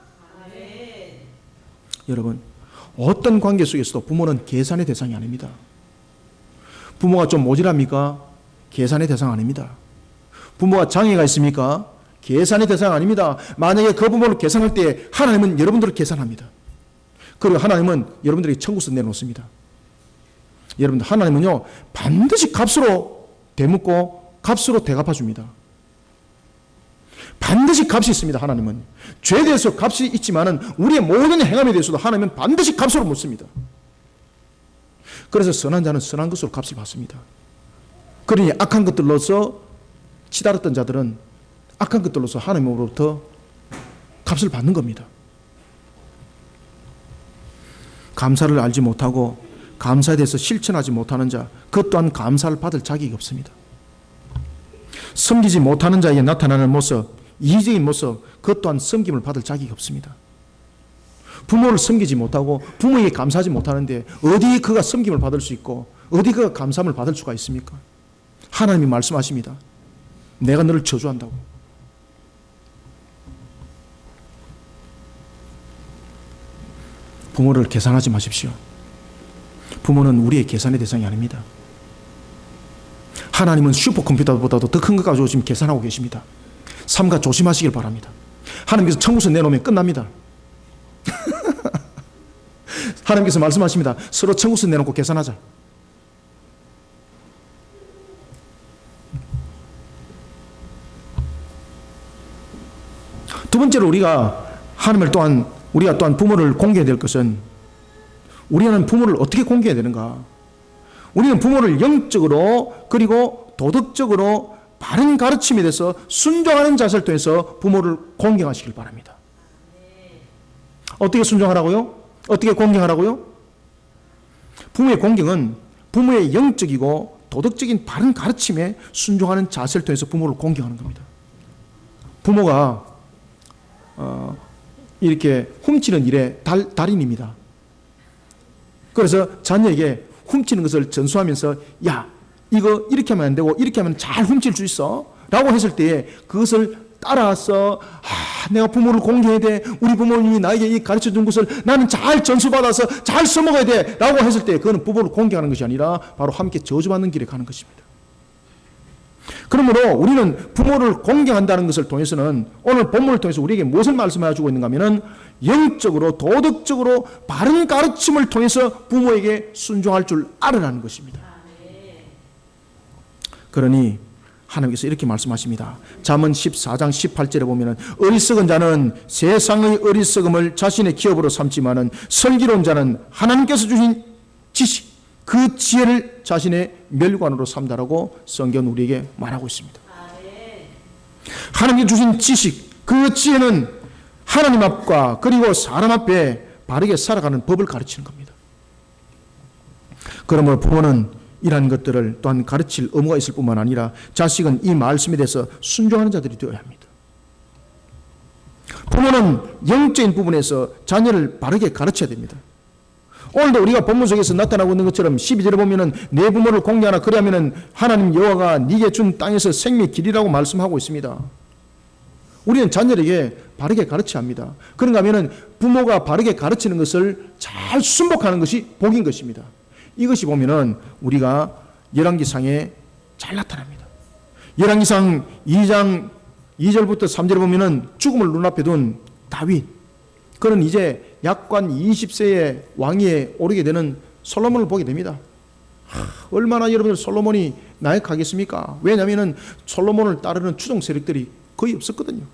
여러분, 어떤 관계 속에서도 부모는 계산의 대상이 아닙니다. 부모가 좀 모질합니까? 계산의 대상 아닙니다. 부모가 장애가 있습니까? 계산의 대상 아닙니다. 만약에 그 부모를 계산할 때 하나님은 여러분들을 계산합니다. 그리고 하나님은 여러분들에게 천국에서 내놓습니다. 여러분들, 하나님은요 반드시 값으로 되묻고 값으로 대갚아줍니다. 반드시 값이 있습니다. 하나님은 죄에 대해서 값이 있지만은 우리의 모든 행함에 대해서도 하나님은 반드시 값으로 묻습니다. 그래서 선한 자는 선한 것으로 값을 받습니다. 그러니 악한 것들로서 치달았던 자들은 악한 것들로서 하나님으로부터 값을 받는 겁니다. 감사를 알지 못하고 감사에 대해서 실천하지 못하는 자, 그것 또한 감사를 받을 자격이 없습니다. 섬기지 못하는 자에게 나타나는 모습, 이기적인 모습, 그것 또한 섬김을 받을 자격이 없습니다. 부모를 섬기지 못하고 부모에게 감사하지 못하는데 어디 그가 섬김을 받을 수 있고 어디 그가 감사함을 받을 수가 있습니까? 하나님이 말씀하십니다. 내가 너를 저주한다고. 부모를 계산하지 마십시오. 부모는 우리의 계산의 대상이 아닙니다. 하나님은 슈퍼컴퓨터보다도 더 큰 것 가지고 지금 계산하고 계십니다. 삼가 조심하시길 바랍니다. 하나님께서 천국에서 내놓으면 끝납니다. 하나님께서 말씀하십니다. 서로 천국에서 내놓고 계산하자. 두 번째로 우리가 또한 부모를 공개해야 될 것은, 우리는 부모를 어떻게 공개해야 되는가? 우리는 부모를 영적으로 그리고 도덕적으로 바른 가르침에 대해서 순종하는 자세를 통해서 부모를 공경하시길 바랍니다. 어떻게 순종하라고요? 어떻게 공경하라고요? 부모의 공경은 부모의 영적이고 도덕적인 바른 가르침에 순종하는 자세를 통해서 부모를 공경하는 겁니다. 부모가 이렇게 훔치는 일에 달인입니다. 그래서 자녀에게 훔치는 것을 전수하면서, 야, 이거 이렇게 하면 안 되고 이렇게 하면 잘 훔칠 수 있어 라고 했을 때에 그것을 따라서, 내가 부모를 공경해야 돼, 우리 부모님이 나에게 이 가르쳐준 것을 나는 잘 전수받아서 잘 써먹어야 돼 라고 했을 때 그거는 부모를 공경하는 것이 아니라 바로 함께 저주받는 길에 가는 것입니다. 그러므로 우리는 부모를 공경한다는 것을 통해서는, 오늘 본문을 통해서 우리에게 무엇을 말씀해 주고 있는가 하면은, 영적으로 도덕적으로 바른 가르침을 통해서 부모에게 순종할 줄 알아라는 것입니다. 그러니 하나님께서 이렇게 말씀하십니다. 잠언 14장 18절에 보면은, 어리석은 자는 세상의 어리석음을 자신의 기업으로 삼지만은 슬기로운 자는 하나님께서 주신 지식, 그 지혜를 자신의 멸관으로 삼다라고 성경은 우리에게 말하고 있습니다. 하나님께 주신 지식, 그 지혜는 하나님 앞과 그리고 사람 앞에 바르게 살아가는 법을 가르치는 겁니다. 그러므로 부모는 이러한 것들을 또한 가르칠 의무가 있을 뿐만 아니라 자식은 이 말씀에 대해서 순종하는 자들이 되어야 합니다. 부모는 영적인 부분에서 자녀를 바르게 가르쳐야 됩니다. 오늘도 우리가 본문 속에서 나타나고 있는 것처럼 12절에 보면은 내 부모를 공경하라, 그리하면은 하나님 여호와가 네게 준 땅에서 생명의 길이라고 말씀하고 있습니다. 우리는 자녀에게 바르게 가르쳐야 합니다. 그런가 하면은 부모가 바르게 가르치는 것을 잘 순복하는 것이 복인 것입니다. 이것이 보면은 우리가 열왕기상에 잘 나타납니다. 열왕기상 2장 2절부터 3절에 보면은 죽음을 눈앞에 둔 다윗, 그는 이제 약관 20세의 왕위에 오르게 되는 솔로몬을 보게 됩니다. 얼마나 여러분들 솔로몬이 나약하겠습니까? 왜냐하면 솔로몬을 따르는 추종 세력들이 거의 없었거든요.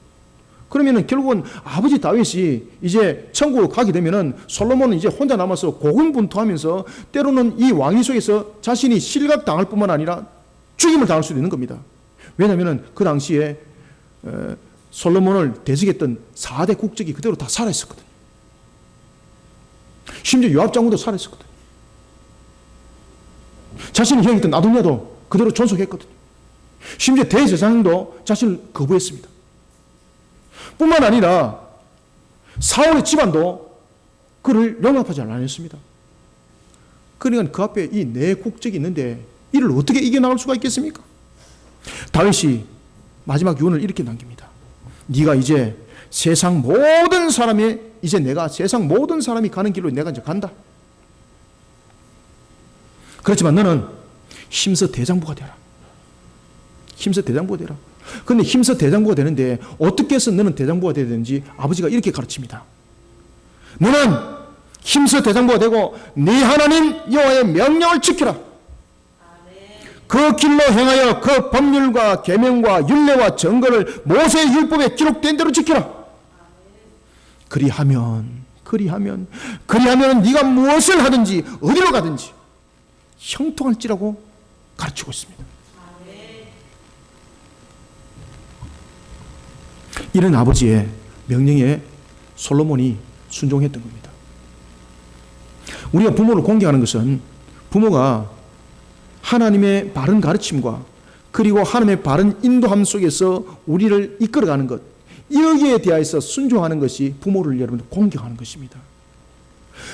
그러면 결국은 아버지 다윗이 이제 천국을 가게 되면은 솔로몬은 이제 혼자 남아서 고군분투하면서 때로는 이 왕위 속에서 자신이 실각당할 뿐만 아니라 죽임을 당할 수도 있는 겁니다. 왜냐하면 그 당시에 솔로몬을 대적했던 4대 국적이 그대로 다 살아있었거든요. 심지어 요압 장군도 살아있었거든요. 자신의 형이었던 아도니아도 그대로 존속했거든요. 심지어 대제사장도 자신을 거부했습니다. 뿐만 아니라 사울의 집안도 그를 용납하지 않았습니다. 그러니까 그 앞에 이 네 국적이 있는데 이를 어떻게 이겨나갈 수가 있겠습니까? 다윗이 마지막 유언을 이렇게 남깁니다. 네가 이제 세상 모든 사람이 이제 내가 세상 모든 사람이 가는 길로 내가 이제 간다. 그렇지만 너는 힘써 대장부가 되라. 힘써 대장부가 되라. 그런데 힘써 대장부가 되는데 어떻게 해서 너는 대장부가 되어야 되는지 아버지가 이렇게 가르칩니다. 너는 힘써 대장부가 되고 네 하나님 여호와의 명령을 지키라. 그 길로 행하여 그 법률과 계명과 율례와 정거를 모세의 율법에 기록된 대로 지키라. 그리하면 네가 무엇을 하든지 어디로 가든지 형통할지라고 가르치고 있습니다. 이런 아버지의 명령에 솔로몬이 순종했던 겁니다. 우리가 부모를 공경하는 것은 부모가 하나님의 바른 가르침과 그리고 하나님의 바른 인도함 속에서 우리를 이끌어가는 것, 여기에 대하여서 순종하는 것이 부모를 여러분 공경하는 것입니다.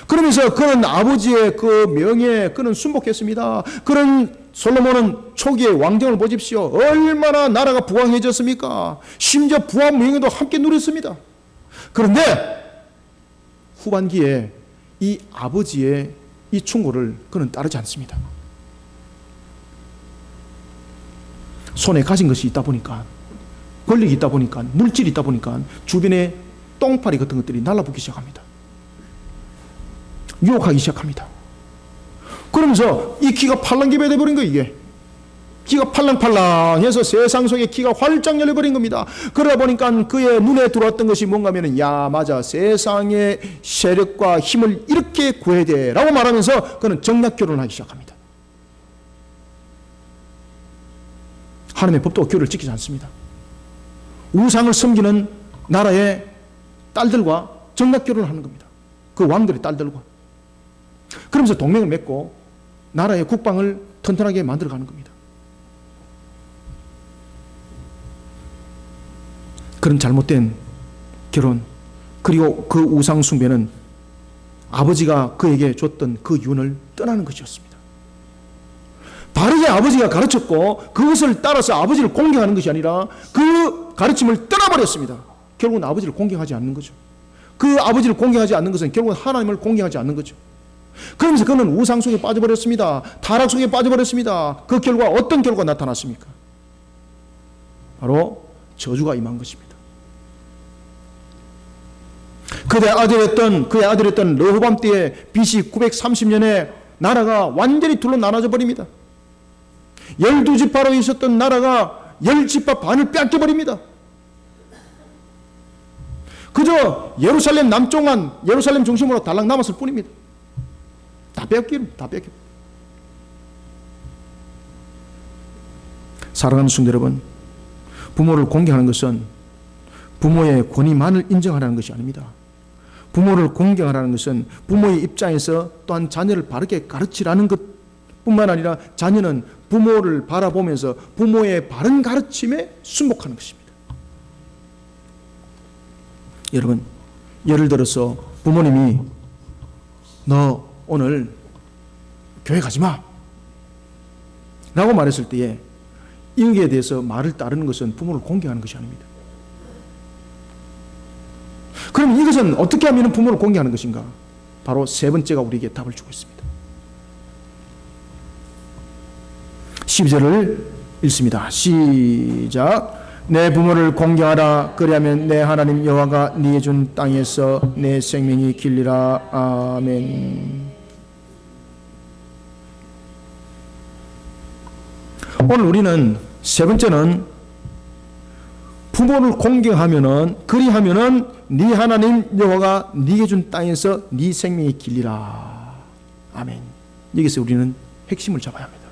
그러면서 그는 아버지의 그 명예에 그는 순복했습니다. 그런 솔로몬은 초기에 왕정을 보십시오. 얼마나 나라가 부강해졌습니까? 심지어 부와 명예도 함께 누렸습니다. 그런데 후반기에 이 아버지의 이 충고를 그는 따르지 않습니다. 손에 가진 것이 있다 보니까, 권력이 있다 보니까, 물질이 있다 보니까 주변에 똥파리 같은 것들이 날라붙기 시작합니다. 유혹하기 시작합니다. 그러면서 이 기가 팔랑귀배 돼버린 거예요. 이게 기가 팔랑팔랑해서 세상 속에 기가 활짝 열려버린 겁니다. 그러다 보니까 그의 눈에 들어왔던 것이 뭔가 하면은, 야 맞아, 세상의 세력과 힘을 이렇게 구해야 돼 라고 말하면서 그는 정략 결혼을 하기 시작합니다. 하나님의 법도 규례를 지키지 않습니다. 우상을 섬기는 나라의 딸들과 정략 결혼을 하는 겁니다. 그 왕들의 딸들과. 그러면서 동맹을 맺고 나라의 국방을 튼튼하게 만들어가는 겁니다. 그런 잘못된 결혼, 그리고 그 우상 숭배는 아버지가 그에게 줬던 그 유언을 떠나는 것이었습니다. 바르게 아버지가 가르쳤고 그것을 따라서 아버지를 공경하는 것이 아니라 그 가르침을 떠나버렸습니다. 결국은 아버지를 공경하지 않는 거죠. 그 아버지를 공경하지 않는 것은 결국은 하나님을 공경하지 않는 거죠. 그러면서 그는 우상 속에 빠져버렸습니다. 타락 속에 빠져버렸습니다. 그 결과 어떤 결과가 나타났습니까? 바로 저주가 임한 것입니다. 그의 아들이었던 르호밤 때에 BC 930년에 나라가 완전히 둘로 나눠져 버립니다. 12지파로 있었던 나라가 10지파 반을 뺏겨버립니다. 그저 예루살렘 남쪽만, 예루살렘 중심으로 달랑 남았을 뿐입니다. 다 뺏겨. 사랑하는 성도 여러분, 부모를 공경하는 것은 부모의 권위만을 인정하라는 것이 아닙니다. 부모를 공경하라는 것은 부모의 입장에서 또한 자녀를 바르게 가르치라는 것뿐만 아니라 자녀는 부모를 바라보면서 부모의 바른 가르침에 순복하는 것입니다. 여러분, 예를 들어서 부모님이 너 오늘 교회 가지 마 라고 말했을 때에 여기에 대해서 말을 따르는 것은 부모를 공경하는 것이 아닙니다. 그럼 이것은 어떻게 하면 부모를 공경하는 것인가? 바로 세 번째가 우리에게 답을 주고 있습니다. 12절을 읽습니다. 시작. 내 부모를 공경하라. 그리하면 내 하나님 여호와가 네게 준 땅에서 내 생명이 길리라. 아멘. 오늘 우리는 세 번째는 부모를 공경하면은, 그리하면은 네 하나님 여호와가 네게 준 땅에서 네 생명이 길리라. 아멘. 여기서 우리는 핵심을 잡아야 합니다.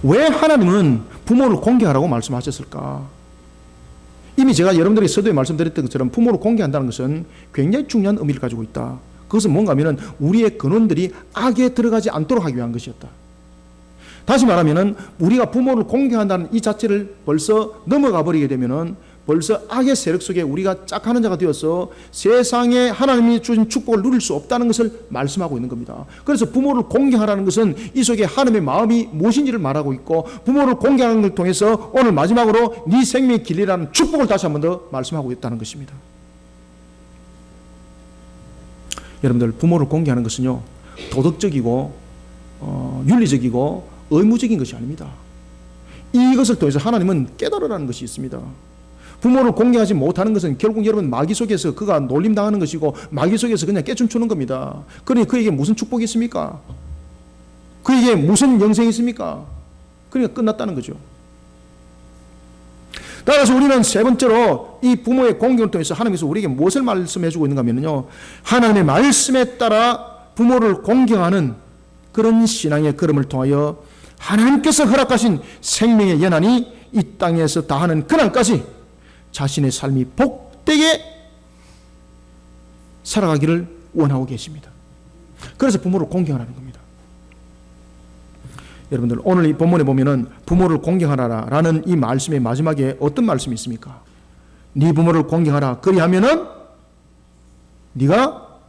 왜 하나님은 부모를 공경하라고 말씀하셨을까? 이미 제가 여러분들이 서두에 말씀드렸던 것처럼 부모를 공경한다는 것은 굉장히 중요한 의미를 가지고 있다. 그것은 뭔가 하면은 우리의 근원들이 악에 들어가지 않도록 하기 위한 것이었다. 다시 말하면은 우리가 부모를 공경한다는 이 자체를 벌써 넘어가 버리게 되면은 벌써 악의 세력 속에 우리가 짝하는 자가 되어서 세상에 하나님이 주신 축복을 누릴 수 없다는 것을 말씀하고 있는 겁니다. 그래서 부모를 공경하라는 것은 이 속에 하나님의 마음이 무엇인지를 말하고 있고, 부모를 공경하는 걸 통해서 오늘 마지막으로 네 생명의 길이라는 축복을 다시 한 번 더 말씀하고 있다는 것입니다. 여러분들, 부모를 공경하는 것은요, 도덕적이고 윤리적이고 의무적인 것이 아닙니다. 이것을 통해서 하나님은 깨달으라는 것이 있습니다. 부모를 공경하지 못하는 것은 결국 여러분 마귀 속에서 그가 놀림당하는 것이고, 마귀 속에서 그냥 깨춤추는 겁니다. 그러니 그에게 무슨 축복이 있습니까? 그에게 무슨 영생이 있습니까? 그러니까 끝났다는 거죠. 따라서 우리는 세 번째로 이 부모의 공경을 통해서 하나님께서 우리에게 무엇을 말씀해 주고 있는가 하면요, 하나님의 말씀에 따라 부모를 공경하는 그런 신앙의 걸음을 통하여 하나님께서 허락하신 생명의 연한이 이 땅에서 다하는 그날까지 자신의 삶이 복되게 살아가기를 원하고 계십니다. 그래서 부모를 공경하라는 겁니다. 여러분들, 오늘 이 본문에 보면은 부모를 공경하라 라는 이 말씀의 마지막에 어떤 말씀이 있습니까? 네 부모를 공경하라, 그리하면은 네가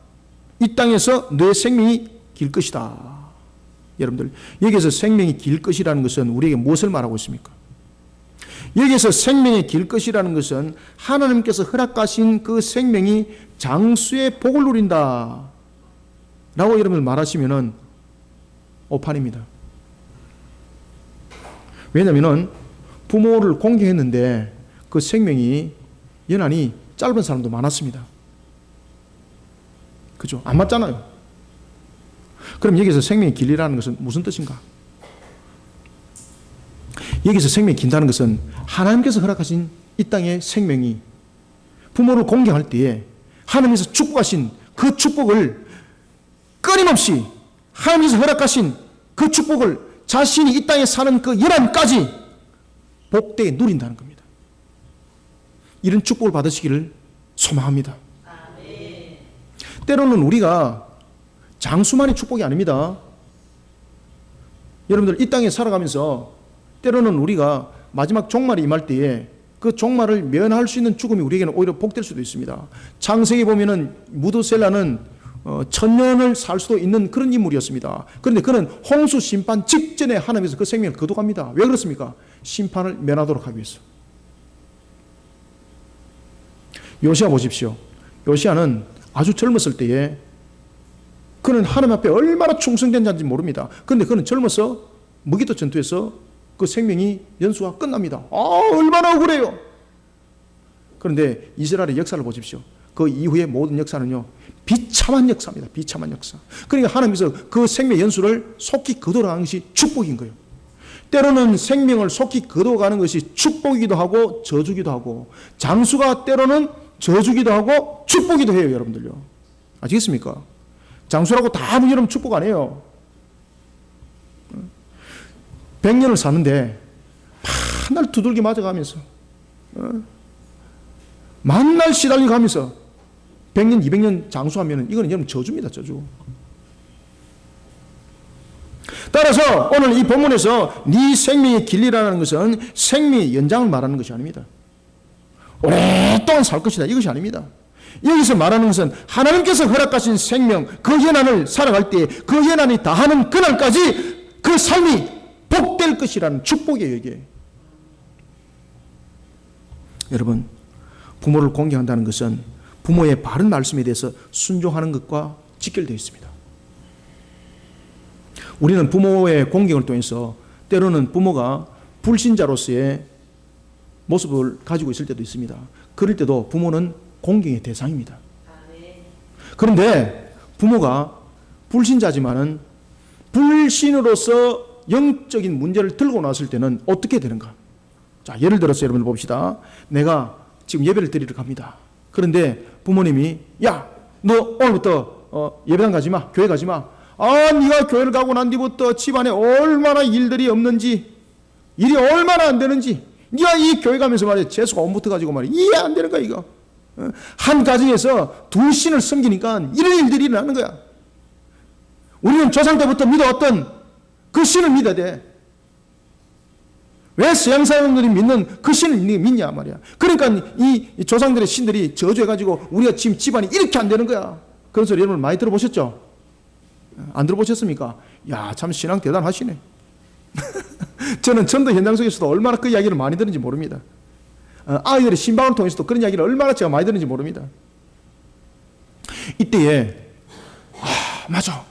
이 땅에서 내 생명이 길 것이다. 여러분들, 여기서 생명이 길 것이라는 것은 우리에게 무엇을 말하고 있습니까? 여기서 생명이 길 것이라는 것은 하나님께서 허락하신 그 생명이 장수의 복을 누린다 라고 여러분 말하시면은 오판입니다. 왜냐하면 부모를 공경했는데 그 생명이 연한이 짧은 사람도 많았습니다. 그죠? 안 맞잖아요. 그럼 여기서 생명이 길이라는 것은 무슨 뜻인가? 여기서 생명이 긴다는 것은 하나님께서 허락하신 이 땅의 생명이 부모를 공경할 때에 하나님께서 축복하신 그 축복을 끊임없이 하나님께서 허락하신 그 축복을 자신이 이 땅에 사는 그 연한까지 복되게 누린다는 겁니다. 이런 축복을 받으시기를 소망합니다. 아멘. 때로는 우리가 장수만이 축복이 아닙니다. 여러분들, 이 땅에 살아가면서 때로는 우리가 마지막 종말이 임할 때에 그 종말을 면할 수 있는 죽음이 우리에게는 오히려 복될 수도 있습니다. 창세기 보면은 무드셀라는 천년을 살 수도 있는 그런 인물이었습니다. 그런데 그는 홍수 심판 직전에 하나님께서 그 생명을 거둬갑니다. 왜 그렇습니까? 심판을 면하도록 하기 위해서. 요시야 보십시오. 요시야는 아주 젊었을 때에 그는 하나님 앞에 얼마나 충성된 자인지 모릅니다. 그런데 그는 젊어서 무기도 전투에서 그 생명이 연수가 끝납니다. 얼마나 억울해요. 그런데 이스라엘의 역사를 보십시오. 그 이후의 모든 역사는요, 비참한 역사입니다. 비참한 역사. 그러니까 하나님께서 그 생명 연수를 속히 거둬가는 것이 축복인 거예요. 때로는 생명을 속히 거둬가는 것이 축복이기도 하고 저주기도 하고, 장수가 때로는 저주기도 하고 축복이기도 해요. 여러분들요, 아시겠습니까? 장수라고 다 여러분 축복 안 해요. 100년을 사는데 맨날 두들기 맞아가면서 만날 시달리고 가면서 100년, 200년 장수하면 이거는 여러분 저주입니다. 저주. 따라서 오늘 이 본문에서 네 생명의 길이라는 것은 생명의 연장을 말하는 것이 아닙니다. 오랫동안 살 것이다, 이것이 아닙니다. 여기서 말하는 것은 하나님께서 허락하신 생명, 그 연한을 살아갈 때 그 연한이 다하는 그날까지 그 삶이 복될 것이라는 축복이에요. 이게. 여러분, 부모를 공경한다는 것은 부모의 바른 말씀에 대해서 순종하는 것과 직결되어 있습니다. 우리는 부모의 공경을 통해서 때로는 부모가 불신자로서의 모습을 가지고 있을 때도 있습니다. 그럴 때도 부모는 공경의 대상입니다. 그런데 부모가 불신자지만은 불신으로서 영적인 문제를 들고 나왔을 때는 어떻게 되는가? 자, 예를 들어서 여러분들 봅시다. 내가 지금 예배를 드리러 갑니다. 그런데 부모님이, 야, 너 오늘부터 예배당 가지 마, 교회 가지 마. 네가 교회를 가고 난 뒤부터 집안에 얼마나 일들이 없는지, 일이 얼마나 안 되는지, 네가 이 교회 가면서 말이야, 재수가 옴붙어 가지고 말이야, 이해 안 되는 거야 이거. 한 가정에서 두 신을 섬기니까 이런 일들이 일어나는 거야. 우리는 조상 때부터 믿어왔던 그 신을 믿어야 돼. 왜 서양 사람들이 믿는 그 신을 믿냐 말이야. 그러니까 이 조상들의 신들이 저주해가지고 우리가 지금 집안이 이렇게 안 되는 거야. 그런 소리 여러분 많이 들어보셨죠? 안 들어보셨습니까? 야, 참 신앙 대단하시네. 저는 전도 현장 속에서도 얼마나 그 이야기를 많이 들은지 모릅니다. 아이들의 신방을 통해서도 그런 이야기를 얼마나 제가 많이 들은지 모릅니다. 이때에 맞아.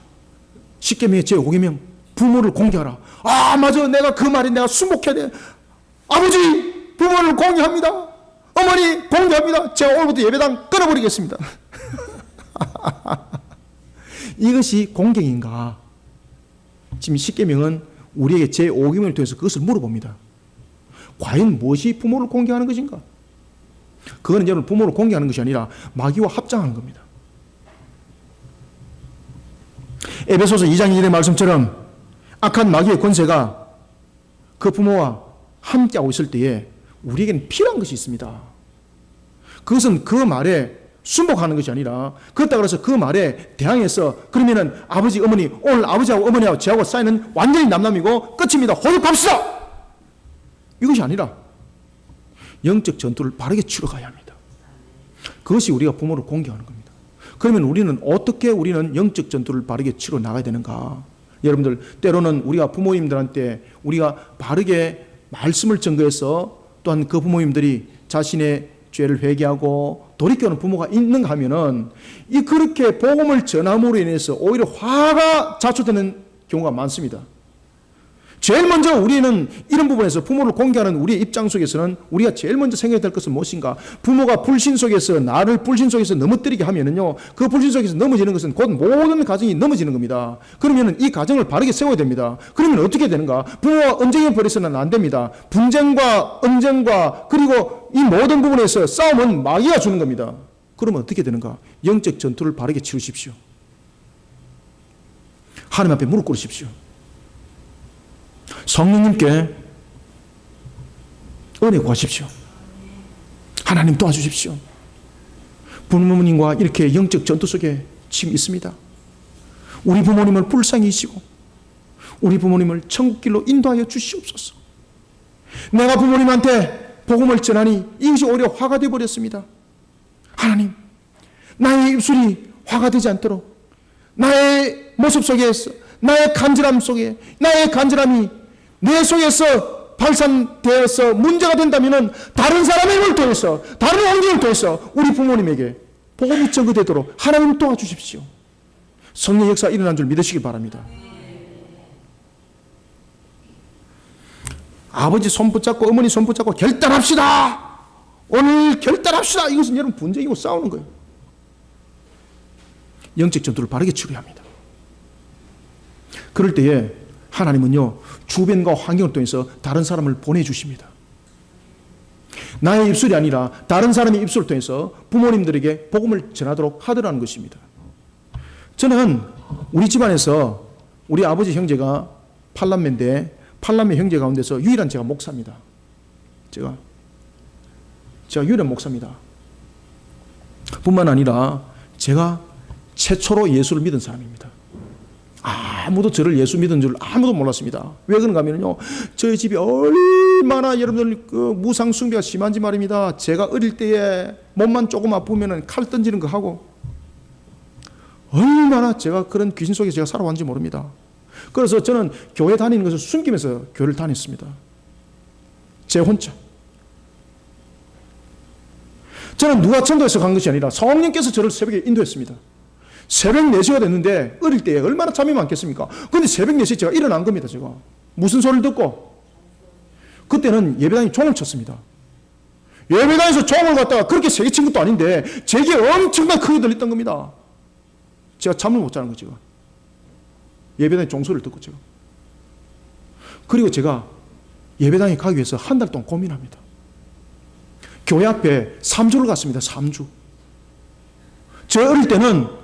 십계명의 제5계명 부모를 공개하라. 맞아. 내가 그 말이 내가 순복해야 돼. 아버지 부모를 공개합니다. 어머니 공개합니다. 제가 오늘부터 예배당 끊어버리겠습니다. 이것이 공경인가? 지금 십계명은 우리에게 제5계명을 통해서 그것을 물어봅니다. 과연 무엇이 부모를 공개하는 것인가? 그거는 여러분 부모를 공개하는 것이 아니라 마귀와 합장하는 겁니다. 에베소서 2장 1절의 말씀처럼 악한 마귀의 권세가 그 부모와 함께하고 있을 때에 우리에게는 필요한 것이 있습니다. 그것은 그 말에 순복하는 것이 아니라 그렇다고 해서 그 말에 대항해서 그러면은 아버지 어머니 오늘 아버지하고 어머니하고 저하고 사이는 완전히 남남이고 끝입니다. 호흡합시다. 이것이 아니라 영적 전투를 바르게 치러가야 합니다. 그것이 우리가 부모를 공개하는 겁니다. 그러면 우리는 영적 전투를 바르게 치러 나가야 되는가? 여러분들 때로는 우리가 부모님들한테 우리가 바르게 말씀을 전거해서 또한 그 부모님들이 자신의 죄를 회개하고 돌이켜오는 부모가 있는가 하면은 그렇게 복음을 전함으로 인해서 오히려 화가 자초되는 경우가 많습니다. 제일 먼저 우리는 이런 부분에서 부모를 공개하는 우리의 입장 속에서는 우리가 제일 먼저 생각해야 될 것은 무엇인가? 부모가 불신 속에서 나를 불신 속에서 넘어뜨리게 하면은요, 그 불신 속에서 넘어지는 것은 곧 모든 가정이 넘어지는 겁니다. 그러면은 이 가정을 바르게 세워야 됩니다. 그러면 어떻게 되는가? 부모와 언쟁에 버려서는 안 됩니다. 분쟁과 언쟁과 그리고 이 모든 부분에서 싸움은 마귀가 주는 겁니다. 그러면 어떻게 되는가? 영적 전투를 바르게 치르십시오. 하나님 앞에 무릎 꿇으십시오. 성령님께 은혜 구하십시오. 하나님 도와주십시오. 부모님과 이렇게 영적 전투 속에 지금 있습니다. 우리 부모님을 불쌍히 여기시고 우리 부모님을 천국길로 인도하여 주시옵소서. 내가 부모님한테 복음을 전하니 이것이 오히려 화가 되어버렸습니다. 하나님, 나의 입술이 화가 되지 않도록 나의 모습 속에서 나의 간절함 속에 나의 간절함이 내 속에서 발산되어서 문제가 된다면 다른 사람의 힘을 통해서 다른 환경을 통해서 우리 부모님에게 복음이 전거되도록 하나님 도와주십시오. 성령 역사 일어난 줄 믿으시기 바랍니다. 아버지 손 붙잡고 어머니 손 붙잡고 결단합시다. 오늘 결단합시다. 이것은 여러분 분쟁이고 싸우는 거예요. 영적 전투를 바르게 치러야 합니다. 그럴 때에 하나님은요, 주변과 환경을 통해서 다른 사람을 보내주십니다. 나의 입술이 아니라 다른 사람의 입술을 통해서 부모님들에게 복음을 전하도록 하더라는 것입니다. 저는 우리 집안에서 우리 아버지 형제가 팔남매인데 팔남매 형제 가운데서 유일한 제가 목사입니다. 제가 유일한 목사입니다. 뿐만 아니라 제가 최초로 예수를 믿은 사람입니다. 아무도 저를 예수 믿은 줄 아무도 몰랐습니다. 왜 그런가 하면요, 저희 집이 얼마나 여러분들 그 무상 숭배가 심한지 말입니다. 제가 어릴 때에 몸만 조금 아프면 칼 던지는 거 하고 얼마나 제가 그런 귀신 속에 제가 살아왔는지 모릅니다. 그래서 저는 교회 다니는 것을 숨기면서 교회를 다녔습니다. 제 혼자. 저는 누가 전도해서 간 것이 아니라 성령께서 저를 새벽에 인도했습니다. 새벽 4시가 됐는데 어릴 때 얼마나 잠이 많겠습니까? 그런데 새벽 4시에 제가 일어난 겁니다. 제가 무슨 소리를 듣고 그때는 예배당이 종을 쳤습니다. 예배당에서 종을 갖다가 그렇게 세게 친 것도 아닌데 제게 엄청나게 크게 들렸던 겁니다. 제가 잠을 못 자는 거죠. 예배당의 종소리를 듣고 제가. 그리고 제가 예배당에 가기 위해서 한 달 동안 고민합니다. 교회 앞에 3주를 갔습니다. 3주. 저 어릴 때는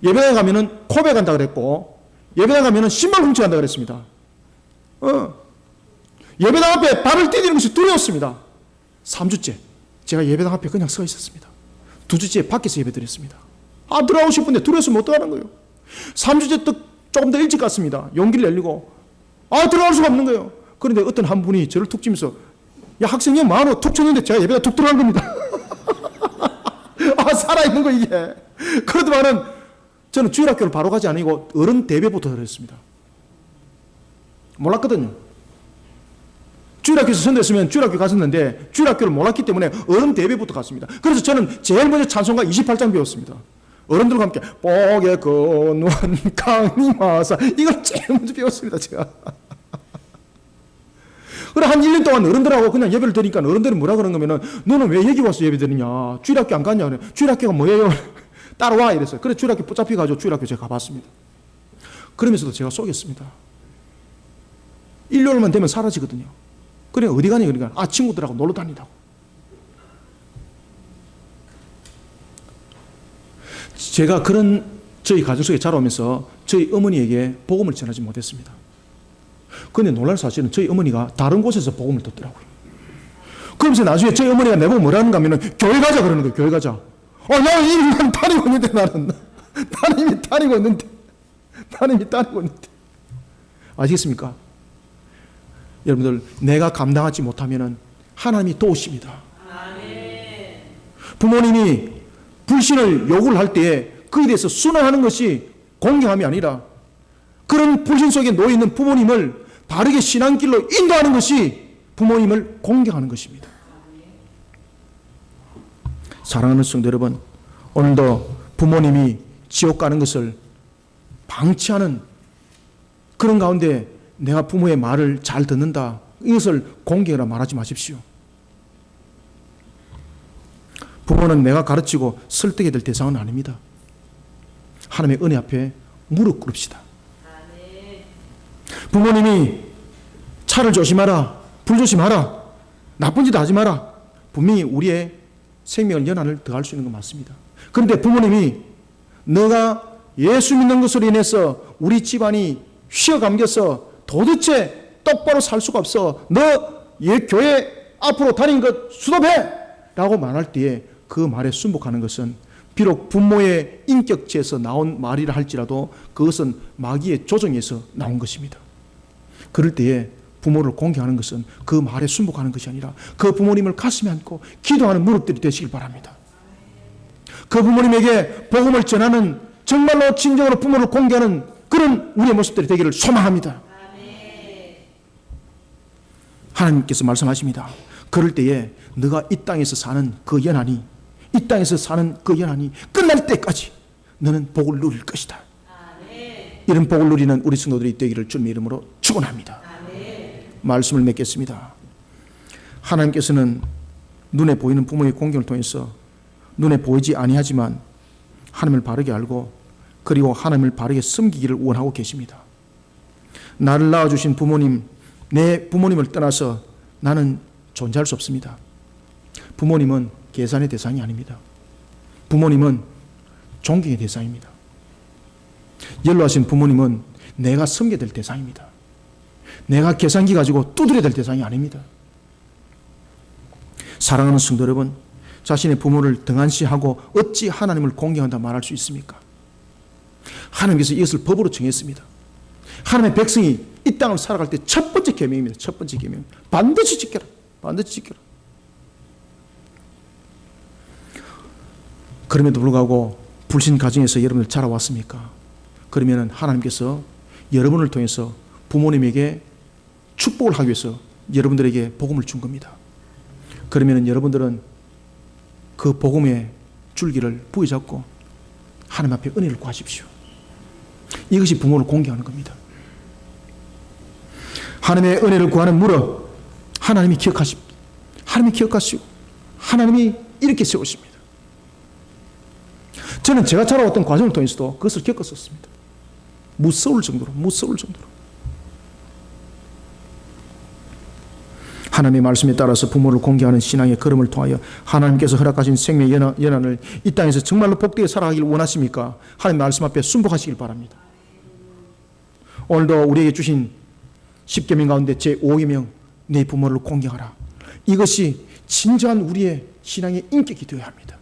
예배당에 가면은 코베 간다 그랬고 예배당 가면은 신발 훔쳐 간다 그랬습니다. 예배당 앞에 발을 디디는 것이 두려웠습니다. 3주째 제가 예배당 앞에 그냥 서 있었습니다. 2주째 밖에서 예배 드렸습니다. 들어가고 싶은데 두려워서 못 들어가는 거예요. 3주째 또 조금 더 일찍 갔습니다. 용기를 내려고 들어갈 수가 없는 거예요. 그런데 어떤 한 분이 저를 툭 치면서 야 학생이 많어 툭 쳤는데 제가 예배가 툭 들어간 겁니다. 아 살아있는 거 이게. 그러더만은 저는 주일학교를 바로 가지 아니고 어른 대배부터 들었습니다. 몰랐거든요. 주일학교에서 선대했으면 주일학교 갔었는데 주일학교를 몰랐기 때문에 어른 대배부터 갔습니다. 그래서 저는 제일 먼저 찬송가 28장 배웠습니다. 어른들과 함께 복의 근원 강림하사 이걸 제일 먼저 배웠습니다. 제가. 그래 한 1년 동안 어른들하고 그냥 예배를 드리니까 어른들은 뭐라 그러는 거면은 너는 왜 여기 와서 예배 드리냐 주일학교 안 갔냐 그래. 주일학교가 뭐예요? 따라와 이랬어요. 그래 주일학교 붙잡혀가지고 주일학교 제가 가봤습니다. 그러면서도 제가 속였습니다. 일요일만 되면 사라지거든요. 그래 어디 가냐 그러니까 친구들하고 놀러 다닌다고. 제가 그런 저희 가정 속에 자라오면서 저희 어머니에게 복음을 전하지 못했습니다. 그런데 놀랄 사실은 저희 어머니가 다른 곳에서 복음을 듣더라고요. 그러면서 나중에 저희 어머니가 내보고 뭐라는가 하면 교회 가자 그러는 거예요. 교회 가자. 나는 이미 다니고 있는데 나는 이미 다니고 있는데 아시겠습니까? 여러분들 내가 감당하지 못하면 하나님이 도우십니다. 부모님이 불신을 요구를 할 때에 그에 대해서 순응하는 것이 공경함이 아니라 그런 불신 속에 놓여 있는 부모님을 바르게 신앙길로 인도하는 것이 부모님을 공경하는 것입니다. 사랑하는 성도 여러분, 오늘도 부모님이 지옥 가는 것을 방치하는 그런 가운데 내가 부모의 말을 잘 듣는다, 이것을 공경이라 말하지 마십시오. 부모는 내가 가르치고 설득해야 될 대상은 아닙니다. 하나님의 은혜 앞에 무릎 꿇읍시다. 부모님이 차를 조심하라, 불 조심하라, 나쁜 짓 하지 마라, 분명히 우리의 생명을 연한을 더할 수 있는 건 맞습니다. 그런데 부모님이 너가 예수 믿는 것으로 인해서 우리 집안이 휘어감겨서 도대체 똑바로 살 수가 없어, 너 교회 앞으로 다닌 것 수도해! 라고 말할 때에 그 말에 순복하는 것은 비록 부모의 인격체에서 나온 말이라 할지라도 그것은 마귀의 조정에서 나온 것입니다. 그럴 때에 부모를 공경하는 것은 그 말에 순복하는 것이 아니라 그 부모님을 가슴에 안고 기도하는 무릎들이 되시길 바랍니다. 그 부모님에게 복음을 전하는 정말로 진정으로 부모를 공경하는 그런 우리의 모습들이 되기를 소망합니다. 하나님께서 말씀하십니다. 그럴 때에 너가 이 땅에서 사는 그 연한이 끝날 때까지 너는 복을 누릴 것이다. 이런 복을 누리는 우리 성도들이 되기를 주님의 이름으로 축원합니다. 말씀을 맺겠습니다. 하나님께서는 눈에 보이는 부모의 공경을 통해서 눈에 보이지 아니하지만 하나님을 바르게 알고 그리고 하나님을 바르게 섬기기를 원하고 계십니다. 나를 낳아주신 부모님, 내 부모님을 떠나서 나는 존재할 수 없습니다. 부모님은 계산의 대상이 아닙니다. 부모님은 존경의 대상입니다. 연로하신 부모님은 내가 섬겨야 될 대상입니다. 내가 계산기 가지고 두드려야 될 대상이 아닙니다. 사랑하는 성도 여러분, 자신의 부모를 등한시하고 어찌 하나님을 공경한다 말할 수 있습니까? 하나님께서 이것을 법으로 정했습니다. 하나님의 백성이 이 땅을 살아갈 때 첫 번째 계명입니다. 첫 번째 계명. 반드시 지켜라. 반드시 지켜라. 그럼에도 불구하고 불신 가정에서 여러분들 자라왔습니까? 그러면 하나님께서 여러분을 통해서 부모님에게 축복을 하기 위해서 여러분들에게 복음을 준 겁니다. 그러면 여러분들은 그 복음의 줄기를 부여잡고 하나님 앞에 은혜를 구하십시오. 이것이 부모를 공경하는 겁니다. 하나님의 은혜를 구하는 무릇 하나님이 기억하십니다. 하나님이 기억하시고 하나님이 이렇게 세우십니다. 저는 제가 자라왔던 과정을 통해서도 그것을 겪었었습니다. 무서울 정도로. 하나님의 말씀에 따라서 부모를 공경하는 신앙의 걸음을 통하여 하나님께서 허락하신 생명의 연한을 이 땅에서 정말로 복되게 살아가기를 원하십니까? 하나님 말씀 앞에 순복하시길 바랍니다. 오늘도 우리에게 주신 10계명 가운데 제5계명, 내 부모를 공경하라. 이것이 진정한 우리의 신앙의 인격이 되어야 합니다.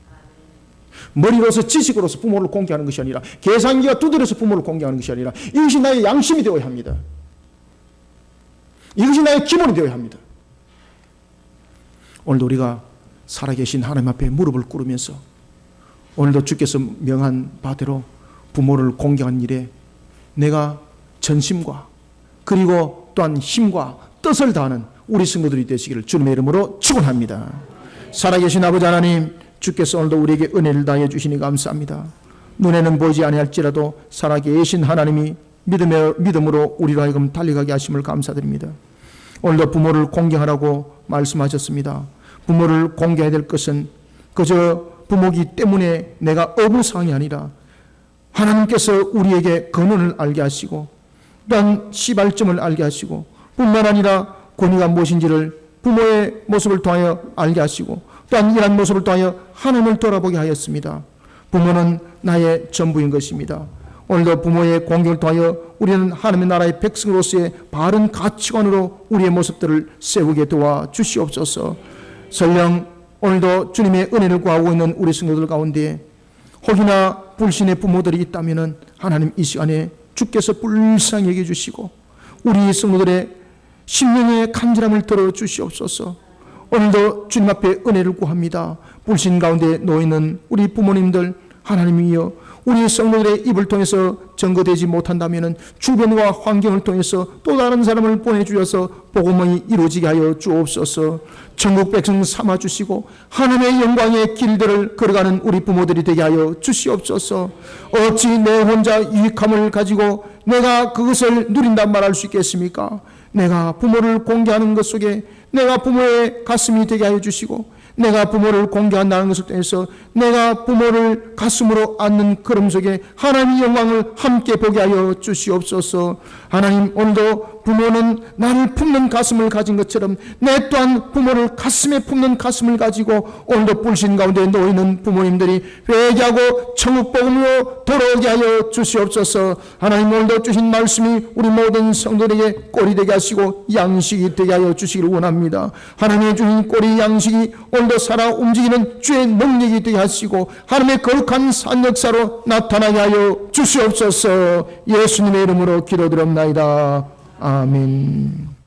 머리로서 지식으로서 부모를 공경하는 것이 아니라 계산기가 두드려서 부모를 공경하는 것이 아니라 이것이 나의 양심이 되어야 합니다. 이것이 나의 기본이 되어야 합니다. 오늘도 우리가 살아계신 하나님 앞에 무릎을 꿇으면서 오늘도 주께서 명한 바대로 부모를 공경한 일에 내가 전심과 그리고 또한 힘과 뜻을 다하는 우리 성도들이 되시기를 주님의 이름으로 축원합니다. 살아계신 아버지 하나님, 주께서 오늘도 우리에게 은혜를 다해 주시니 감사합니다. 눈에는 보이지 아니할지라도 살아계신 하나님이 믿음으로 우리로 하여금 달려가게 하심을 감사드립니다. 오늘도 부모를 공경하라고 말씀하셨습니다. 부모를 공경해야 될 것은 그저 부모기 때문에 내가 어부상이 아니라 하나님께서 우리에게 근원을 알게 하시고 또한 시발점을 알게 하시고 뿐만 아니라 권위가 무엇인지를 부모의 모습을 통하여 알게 하시고 또한 이러한 모습을 통하여 하나님을 돌아보게 하였습니다. 부모는 나의 전부인 것입니다. 오늘도 부모의 공경을 통하여 우리는 하나님의 나라의 백성으로서의 바른 가치관으로 우리의 모습들을 세우게 도와 주시옵소서. 설령 오늘도 주님의 은혜를 구하고 있는 우리 성도들 가운데 혹이나 불신의 부모들이 있다면 하나님 이 시간에 주께서 불쌍히 여겨 주시고 우리 성도들의 심령의 간절함을 들어주시옵소서. 오늘도 주님 앞에 은혜를 구합니다. 불신 가운데 놓여있는 우리 부모님들 하나님이여 우리 성도들의 입을 통해서 증거되지 못한다면 주변과 환경을 통해서 또 다른 사람을 보내주셔서 복음이 이루어지게 하여 주옵소서. 천국 백성 삼아주시고 하나님의 영광의 길들을 걸어가는 우리 부모들이 되게 하여 주시옵소서. 어찌 내 혼자 유익함을 가지고 내가 그것을 누린다 말할 수 있겠습니까? 내가 부모를 공개하는 것 속에 내가 부모의 가슴이 되게 하여 주시고 내가 부모를 공개한다는 것을 통해서 내가 부모를 가슴으로 안는 걸음 속에 하나님의 영광을 함께 보게 하여 주시옵소서. 하나님, 오늘도 부모는 나를 품는 가슴을 가진 것처럼 내 또한 부모를 가슴에 품는 가슴을 가지고 오늘도 불신 가운데 놓이는 부모님들이 회개하고 천국 복음으로 돌아오게 하여 주시옵소서. 하나님, 오늘도 주신 말씀이 우리 모든 성도들에게 꼬리 되게 하시고 양식이 되게 하여 주시기를 원합니다. 하나님의 주신 꼬리 양식이 오늘도 살아 움직이는 주의 능력이 되게 하시고 하나님의 거룩한 산 역사로 나타나게 하여 주시옵소서. 예수님의 이름으로 기도드립나이다. 아멘.